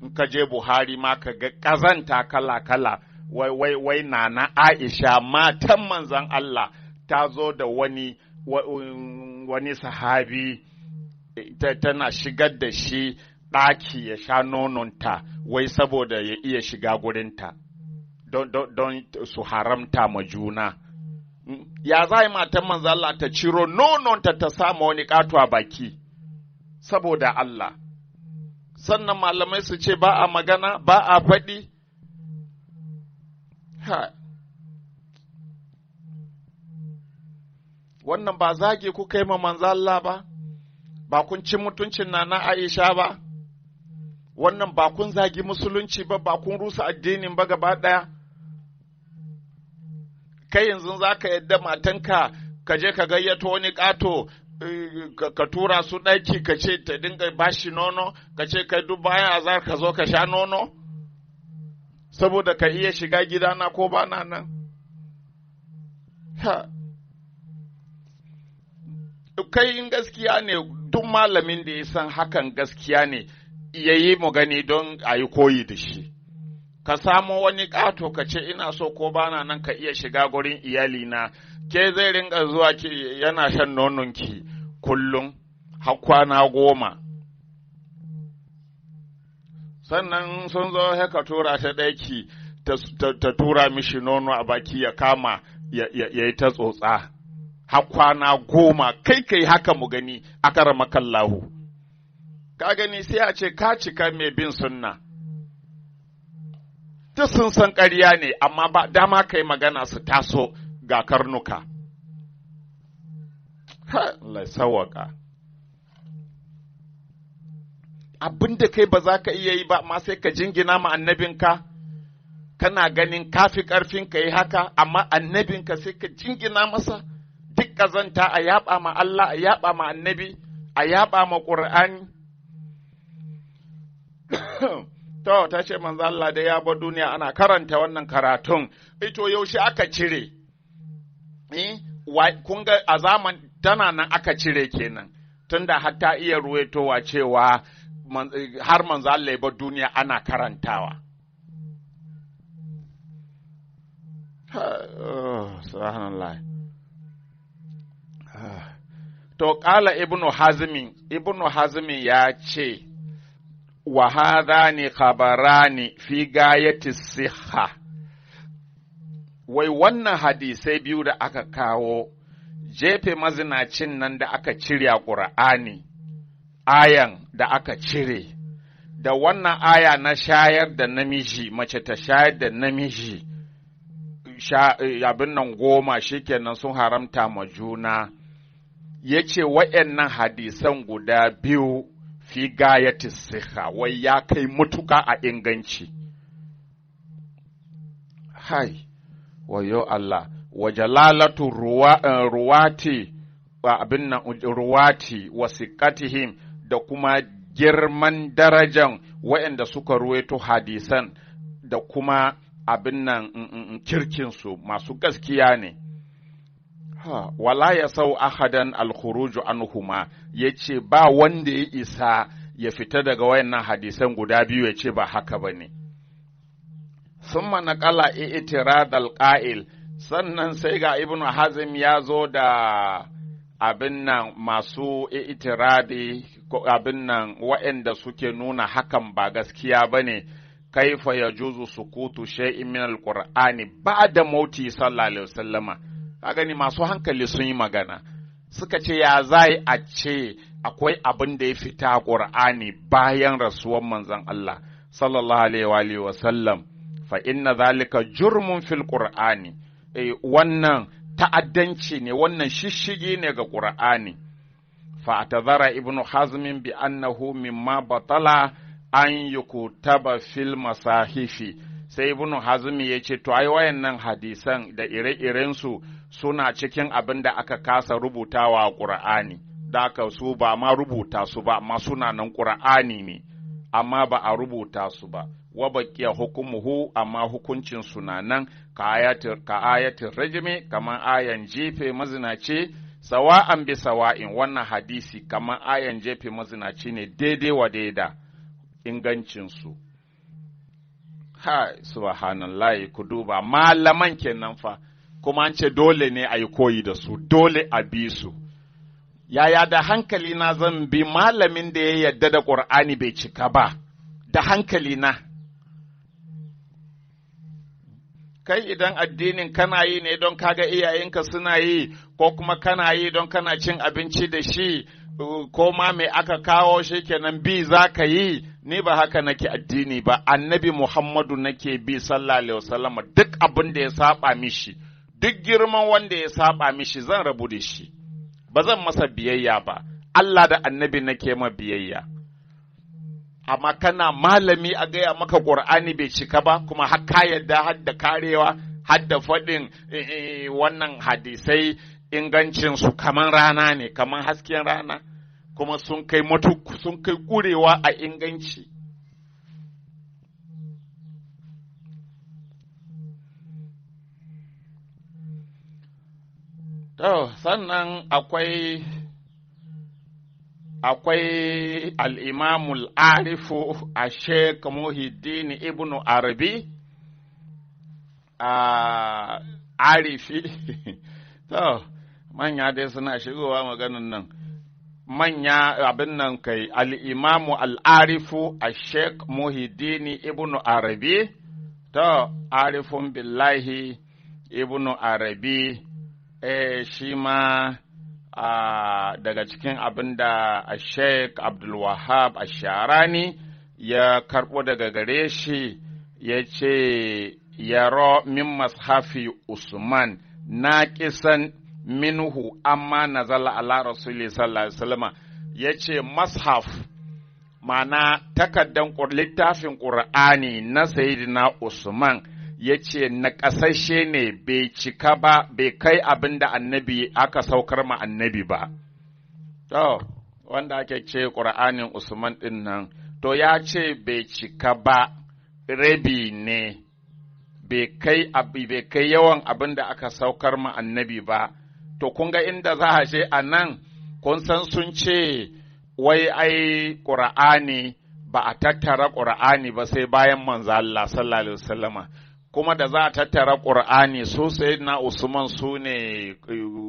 in ka je Buhari ma ka ga kazanta kala-kala wai nana Aisha matan manzon Allah ta zo da wani sahabi tana shigar da shi ɗaki ya sha nononta wai saboda ya iya shiga gurinta don su haramta ma juna. Ya za matan manzo Allah ta ciro nononta ta sama wani ƙato a baki saboda Allah. Sannan malamai su ce ba a magana ba a faɗi. Wannan ba zage ku kai ma manzo Allah ba? Ba kun ci mutuncin na Aisha ba, wannan ba kun zagi musulunci ba, ba kun rusa addinin ba gaba ɗaya. Kai yanzu za ka yadda matanka ka je ka gayyato wani ƙato ka tura su ɗaki ka ce ta dinga bashi nono, ka ce kai duk bayan azar ka zo ka sha nono, saboda ka iya shiga gidana ko ba na nan. Kai in gaskiya ne duk malamin da ya san hakan gaskiya ne ya yi mu gani don a yi koyi da shi. Ka samo wani ƙato ka ce ina so ko bana nan ka iya shiga gurin iyalina, ke zai ringa zuwa yana shan nononki kullum har kwana 10. Sannan sun zo haka tura ta ɗaki ta tura mishi nono a baki ya kama ya yi ta tsotsa. Har kwana 10 kai haka mu gani akaramakallahu. Ka gani sai a ce ka cika mai bin sunna. Duk sun san ƙarya ne amma ba dama kai magana su taso ga karnuka. Allah sawaka. Abin da kai ba za ka iya yi ba amma sai ka jingina ma annabinka. Kana ganin kafi ƙarfin ka yi haka amma annabinka sai ka jingina masa. Duk ƙazanta a yaɓa ma Allah, a yaɓa ma annabi, a yaɓa ma ƙur'ani. To, ta ce manzo Allah da ya bar duniya ana karanta wannan karatun, ito yaushe aka cire. Kun ga a zaman tana nan aka cire kenan, tunda har ta iya ruwaitowa cewa har manzo Allah ya bar duniya ana karantawa. Subhanallah. To, ƙala Ibnu Hazmin ya ce, wa hadhani khabarani fi gayati siha. Wai wannan hadisai biyu da aka kawo, jefe mazinacin nan da aka cire a Ƙur'ani, ayan da aka cire, da wannan aya na shayar da namiji, mace ta shayar da namiji, abin nan 10 shikenan sun haramta ma juna. Ya ce wa'yannan hadisan guda biyu fi gayati siha, wai ya kai mutuka a inganci. Hai, wayo Allah, wa jalalatu ruwati wa abin nan ruwati wa siqatihim da kuma girman darajan wa'yanda suka ruwaito hadisan da kuma abin nan kirkinsu masu gaskiya ne. Wala ya sau ahadan alkhuruju anhuma, ya ce ba wanda ya isa ya fita daga wayannan hadisan guda biyu ya ce ba haka ba ne. Summa naqala i'tirad alqa'il, sannan sai ga Ibn Hazm ya zo da abin nan masu i'tiradi ko abin nan wa'anda suke nuna hakan ba gaskiya ba ne. Kaifa yajuzu sukutu shay'in min alqur'ani ba'da mauti sallallahu alaihi wasallama. Ka gani masu hankali sun yi magana, suka ce ya zai a ce akwai abin da ya fita a Qur'ani bayan rasuwan manzon Allah sallallahu alaihi wa sallam fa inna zalika jurmun fil Qur'ani wannan ta'addanci ne, wannan shishigi ne ga Qur'ani. Fa atadhara ibnu hazm bi annahu mimma batala an yukutaba fil masahifi. Sai ibnu hazm ya ce to ai wayannan hadisan da ire-iren su suna cikin abin da aka kasa rubutawa a Qur'ani, da aka su ba ma rubuta su ba, amma suna nan Qur'ani ne amma ba a rubuta su ba. Wa baqiya hukumuhu, amma hukuncin suna nan ka ayatin rajmi, kaman ayan jefe mazinaci, sawa'an bi sawa'in. Wannan hadisi kaman ayan jefe mazinaci ne daidai wa daida ingancin su. Subhanallahi, ku duba malaman kenan fa, kuma an ce dole ne a yi koyi da su, dole a bi su. Yaya da hankali na zan bi malamin da ya yadda da Qur'ani bai cika ba, da hankali na? Kai idan addinin kana yi ne don kaga iyayenka suna yi, ko kuma kana yi don kana cin abinci da shi, ko ma mai aka kawo shi kenan bi za ka yi, ni ba haka nake addini ba. Annabi Muhammadu nake bi sallallahu alaihi wasallam. Duk abin da ya saba mishi, duk girman wanda ya saba mishi, zan rabu da shi, ba zan masa biyayya ba. Allah da annabi nake ma biyayya. Amma kana malami a gaya maka Qur'ani bai cika ba, kuma har ka yadda har da karewa, har da faɗin wannan hadisai ingancin su kaman rana ne, kaman hasken rana, kuma sun kai kurewa a inganci. To, sannan akwai al'imamul arifu a Sheikh Muhiddin Ibn Arabi, arifi, to, manya dai suna shigowa maganin nan, manya abin nan kai, al'imamu al'arifu a Sheikh Muhiddin Ibn Arabi, to, arifun billahi Ibn Arabi, shi ma daga cikin abin da Sheikh Abdul Wahab Ash-Sharani ya karɓo daga gare shi, ya ce, yaro min mashafi Usman na kisan minhu amma nazala ala Rasuli sallallahu alaihi wasallam. Ya ce mashaf mana takaddan littafin Qur'ani na Sayyidina Usman, ya ce na ƙasashe ne, bai cika ba, bai kai abin da annabi aka saukar ma annabi ba. To, wanda ake ce Qur'anin Usman ɗin nan, to ya ce bai cika ba, rabi ne, bai kai yawan abin da aka saukar ma annabi ba. To, kun ga inda za a je a nan, kun san sun ce, wai ai Qur'ani ba a tattara Qur'ani ba sai bayan manzo Allah sallallahu alaihi wasallama. Kuma da za a tattara Qur'ani, su Sayyidina Usman su ne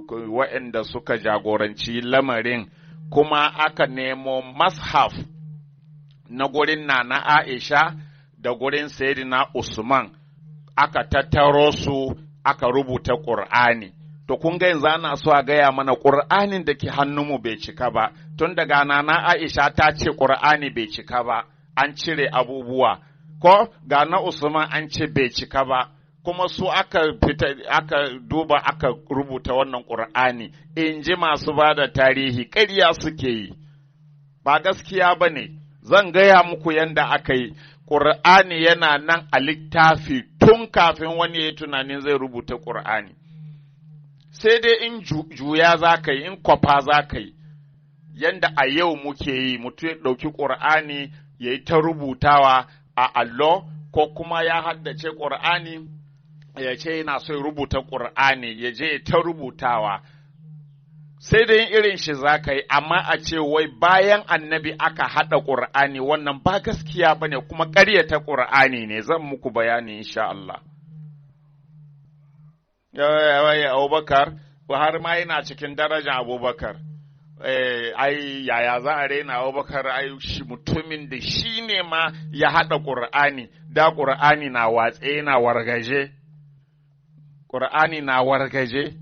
waɗanda suka jagoranci lamarin, kuma aka nemo mashaf na gurin Nana Aisha da gurin Sayyidina Usman, aka tattaro su aka rubuta Qur'ani. To kun ga yanzu ana so a gaya mana Qur'anin da ke hannunmu bai cika ba, tun daga Nana Aisha ta ce Qur'ani bai cika ba, an cire abubuwa, ko ga na Usman an ce bai cika ba, kuma su aka duba aka rubuta wannan Qur'ani. In ji masu ba da tarihi, ƙarya suke yi, ba gaskiya ba ne. Zan gaya muku yanda aka yi. Qur'ani yana nan a littafi tun kafin wani ya tunanin zai rubuta Qur'ani. Sai dai in juya za ka yi, in kwafa za ka yi, yanda a yau muke yi, mutum ya ɗauki Qur'ani ya yi ta rubutawa a allo, ko kuma ya haddace Qur'ani ya ce yana so ya rubuta Qur'ani, ya je ta rubutawa. Sai dai irin shi za ka yi, amma a ce wai bayan annabi aka haɗa Qur'ani, wannan ba gaskiya ba ne, kuma ƙaryata Qur'ani ne. Zan muku bayani insha Allah. Abubakar, har ma yana cikin darajar Abubakar. Ai, yaya za a raina Abubakar, ai, shi mutumin da shi ne ma ya haɗa Qur'ani, da Qur'ani na watse na wargaje. Qur'ani na wargaje.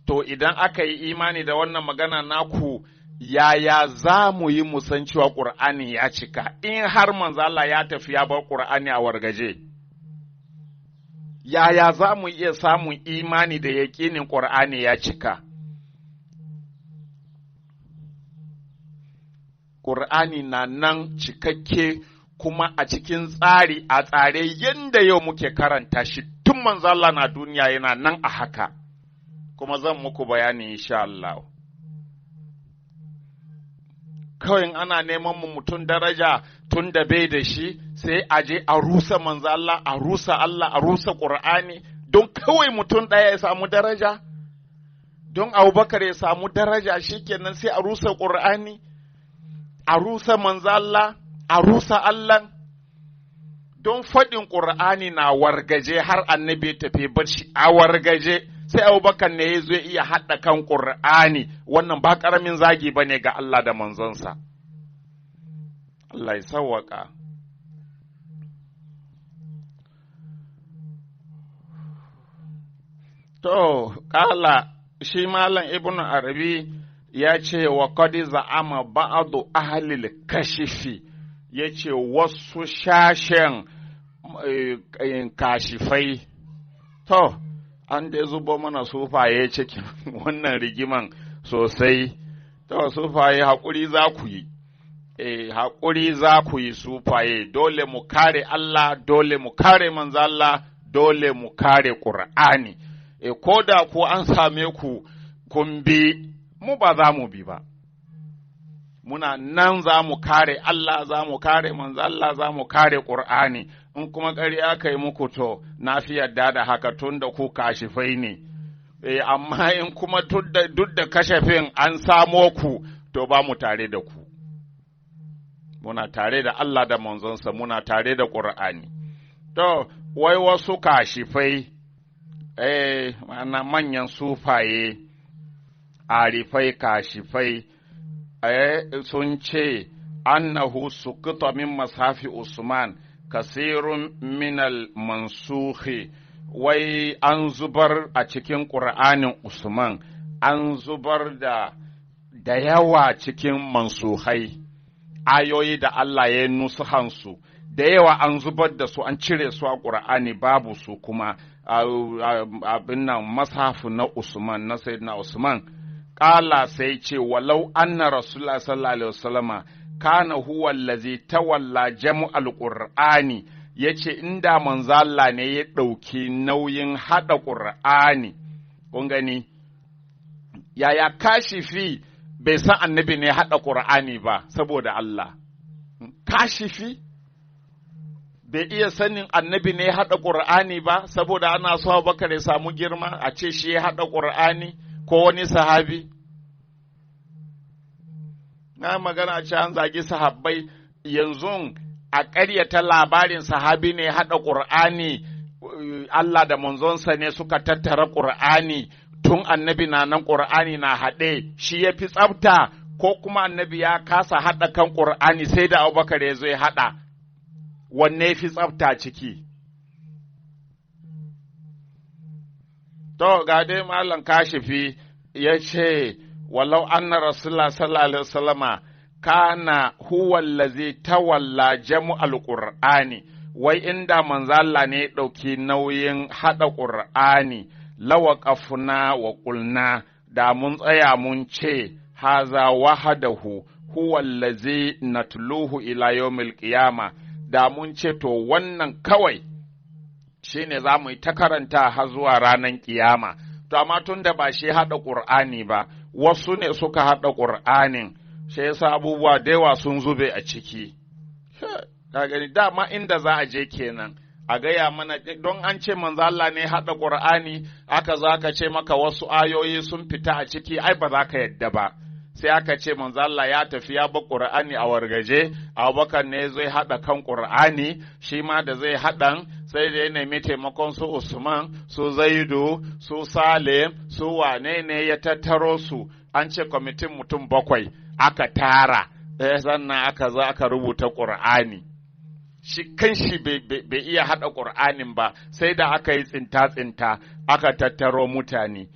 To, idan aka yi imani da wannan magana naku, yaya za mu yi musan cewa ƙur'ani ya cika in har manzo Allah ya tafi ya bar ƙur'ani a wargaje? Yaya za mu iya samun imani da yaƙinin ƙur'ani ya cika? Ƙur'ani na nan cikakke kuma a cikin tsari a tsare yadda yau muke karanta shi tun manzo Allah na duniya yana nan a haka, kuma zan muku bayani insha Allah. Kawai ana neman mu mutum daraja tun da bai da shi sai a je a rusa manzo Allah, a rusa Allah, a rusa Qur'ani don kawai mutum ɗaya ya samu daraja, don Abubakar ya samu daraja shikenan sai a rusa Qur'ani, a rusa manzo Allah, a rusa Allah. Don faɗin Qur'ani na wargaje har annabi tafi barci a wargaje. Sai Abubakar ne ya zo iya haɗa kan Ƙur'ani, wannan ba ƙaramin zagi ba ne ga Allah da manzonsa. Allah ya sawwaka. To, ƙala shi Malam Ibn Arabi ya ce wa qad za'ama ba'du ahlil kashifi, ya ce wasu shashen kashifai. To, an dai zubo mana sufaye cikin wannan rigiman sosai, to sufaye haƙuri za ku yi, haƙuri za ku yi sufaye, dole mu kare Allah, dole mu kare manzo Allah, dole mu kare Ƙur'ani, ko da ku an same ku kun bi, mu ba za mu bi ba. Muna nan za mu kare Allah, za mu kare manzo Allah, za mu kare Ƙur'ani. In kuma ƙarya aka yi muku to, na fi yarda da haka tun da ku kashifai ne, amma in kuma duk da kashafin an samo ku, to ba mu tare da ku. Muna tare da Allah da manzonsa, muna tare da Ƙur'ani. To, wai wasu kashifai, ma'ana manyan sufaye, arifai kashifai, sun ce, annahu sukuta min masafi Usman, kasirun minal mansuhi, wai an zubar a cikin ƙur'anin Usman, an zubar da yawa cikin mansuhai, ayoyi da Allah ya nusuhansu, da yawa an zubar da su, an cire su a ƙur'ani babu su kuma abin nan masafu na Usman, na Sayyidina Usman. Ƙala sai ce, walau anna Rasulullah sallallahu alaihi wasallama kana huwa allazi tawalla jam'al qur'ani, yace inda manzo Allah ne ya dauki nauyin hada qur'ani. Kun gani yaya kashifi bai san annabi ne hada qur'ani ba saboda Allah? Kashifi bai iya sanin annabi ne hada qur'ani ba saboda ana so Abubakar ya samu girma a ce shi ya hada qur'ani ko wani sahabi? Na magana ce an zagi sahabbai, yanzu a ƙaryata labarin sahabi ne haɗa ƙur'ani, Allah da manzonsa ne suka tattara ƙur'ani tun annabi na nan ƙur'ani na haɗe, shi ya fi tsafta ko kuma annabi ya kasa haɗa kan ƙur'ani sai da Abubakar ya zo ya haɗa, wanne ya fi tsafta ciki? To, ga dai Malam Kashifi ya ce, walau anna Rasulullah sallallahu alaihi wasallama kana huwa allazi tawalla jam'al qur'ani, wai inda manzo Allah ne ya dauki nauyin hada qur'ani, lawaqafna wa qulna, da mun tsaya mun ce haza wahadahu huwa allazi natluhu ila yawmil qiyama, da mun ce to wannan kawai shine za mu yi ta karanta har zuwa ranar kiyama. To amma tun da ba shi haɗa ƙur'ani ba, wasu ne suka haɗa ƙur'anin, shi yasa abubuwa da yawa sun zube a ciki. Ka gani dama inda za a je kenan, a gaya mana don an ce manzo Allah ne haɗa ƙur'ani, aka zo aka ce maka wasu ayoyi sun fita a ciki, ai ba za ka yadda ba. Sai aka ce manzo Allah ya tafi ya bar Qur'ani a wargaje, Abubakar ne zai haɗa kan Qur'ani, shi ma da zai haɗan sai da ya nemi taimakon su Usman, su Zaidu, su Salim, su wane ne ya tattaro su, an ce kwamitin mutum 7 aka tara, sannan aka zo aka rubuta Qur'ani. Shi kanshi bai iya haɗa Qur'anin ba, sai da aka yi tsinta-tsinta, aka tattaro mutane.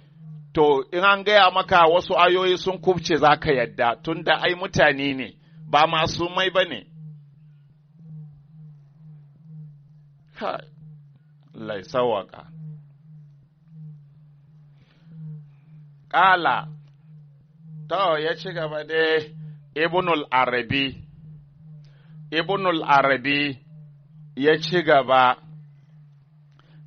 to in an gaya maka wasu ayoyi sun kubce za ka yadda tunda ai mutane ne ba masu mai ba ne. Allah sawaka. Ƙala, to ya ci gaba da Ibnul Arabi ya ci gaba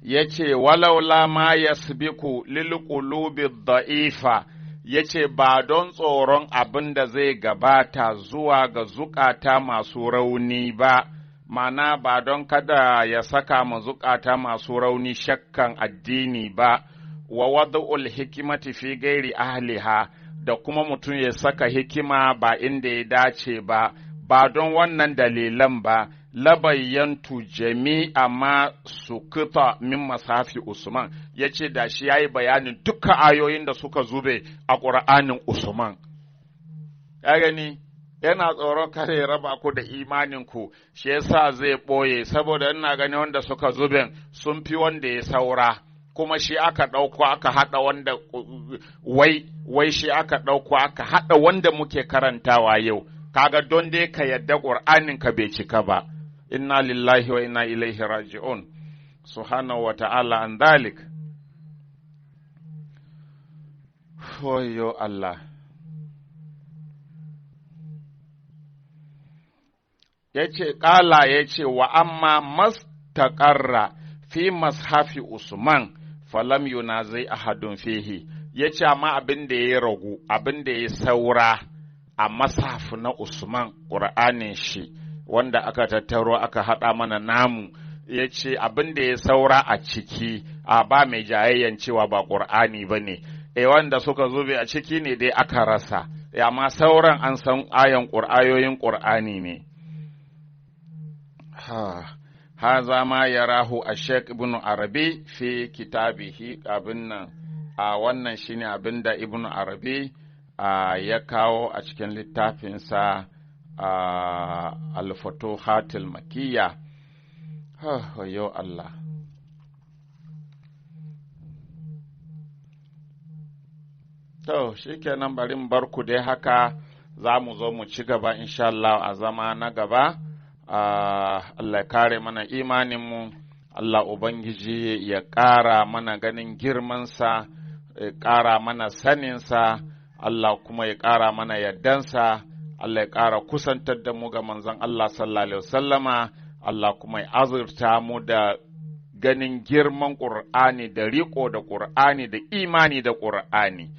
ya ce, walaula ma ya sabiku lilƙulubi da'ifa, ya ce ba don tsoron abin da zai gabata zuwa ga zukata masu rauni ba, mana ba don kada ya saka ma zukata masu rauni shakkan addini ba, wa wadu'ul hikimati fi gairi ahliha, da kuma mutum ya saka hikima ba inda ya dace ba, ba don wannan dalilan ba, labayyantu jami'a ma sukuta min masafi Usman, ya ce da shi ya yi bayanin dukkan ayoyin da suka zube a ƙur'anin Usman. Ya gani, yana tsoron kada ya raba ku da imaninku, shi yasa zai ɓoye, saboda ina gani wanda suka zube sun fi wanda ya saura. Kuma shi aka ɗauko aka haɗa wanda wai shi aka ɗauko aka haɗa wanda muke karantawa yau, kaga don dai ka yadda ƙur'anin ka bai cika ba. Inna lillahi wa inna ilaihi raji'un, subhanahu wa ta'ala an dalik. Wayo Allah. Ƙala ya ce, wa amma mastaƙarra fi mashafi Usman, falam yunazai ahadun fihi, ya ce amma abin da ya ragu, abin da ya saura a mashafi na Usman, ƙur'anin shi, wanda aka tattaro aka haɗa mana namu, ya ce abin da ya saura a ciki, a ba mai jayayyan cewa ba ƙur'ani ba ne, wanda suka zube a ciki ne dai aka rasa, amma sauran an san ayoyin ƙur'ani ne. Haza ma yarahu a Sheikh Ibn Arabi fi kitabihi, abin nan, wannan shine abin da Ibn Arabi ya kawo a cikin littafinsa Al-Futuhatul Makiyya. Yo Allah. To, shikenan bari mu bar ku dai haka, za mu zo mu ci gaba insha Allah a zama na gaba. Allah kare mana imaninmu, Allah Ubangiji ya ƙara mana ganin girmansa, ya ƙara mana saninsa, Allah kuma ya ƙara mana yardansa, Allah ya ƙara kusantar da mu ga manzon Allah sallallahu alaihi wasallama, Allah kuma ya azurta mu da ganin girman Ƙur'ani da riƙo da Ƙur'ani da imani da Ƙur'ani.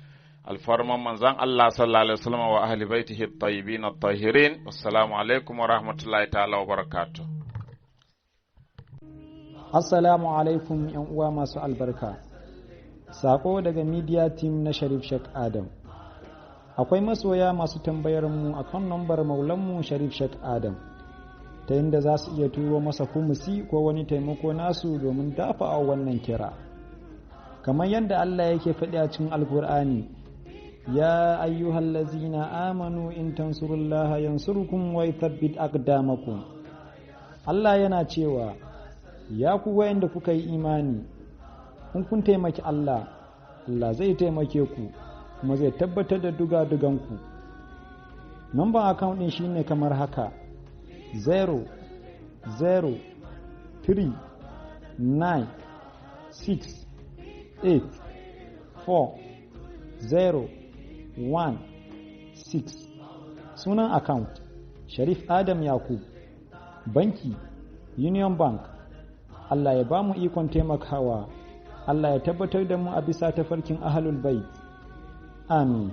alfarman manzan Allah sallallahu alaihi wasallam wa ahli baitihi at-tayyibin at-tahirin. Assalamu alaikum wa rahmatullahi ta'ala wa barakatuh. Assalamu alaikum yan uwa masu albarka. Sako daga media team na Sharif Sheikh Adam. Akwai masoya masu tambayar mu akan nambar maulan mu Sharif Sheikh Adam, ta inda za su iya turo masa kumusi ko wani taimako nasu domin dafa a wannan kira. Kamar yadda Allah yake faɗi a cikin Alkur'ani, ya ayyuhallazina amanu in tansurullaha yansurkum wa yuthabbit aqdamakum. Allah yana cewa, ya ku wayanda kuka yi imani, in kun taimaki Allah, Allah zai taimake ku kuma zai tabbatar da dugaduganku. Number account din shine kamar haka: 00396840116. Sunan account Sharif Adam Yakub, banki Union Bank. Allah ya ba mu ikon taimakawa, Allah ya tabbatar da mu a bisa tafarkin ahlul bait. Amin.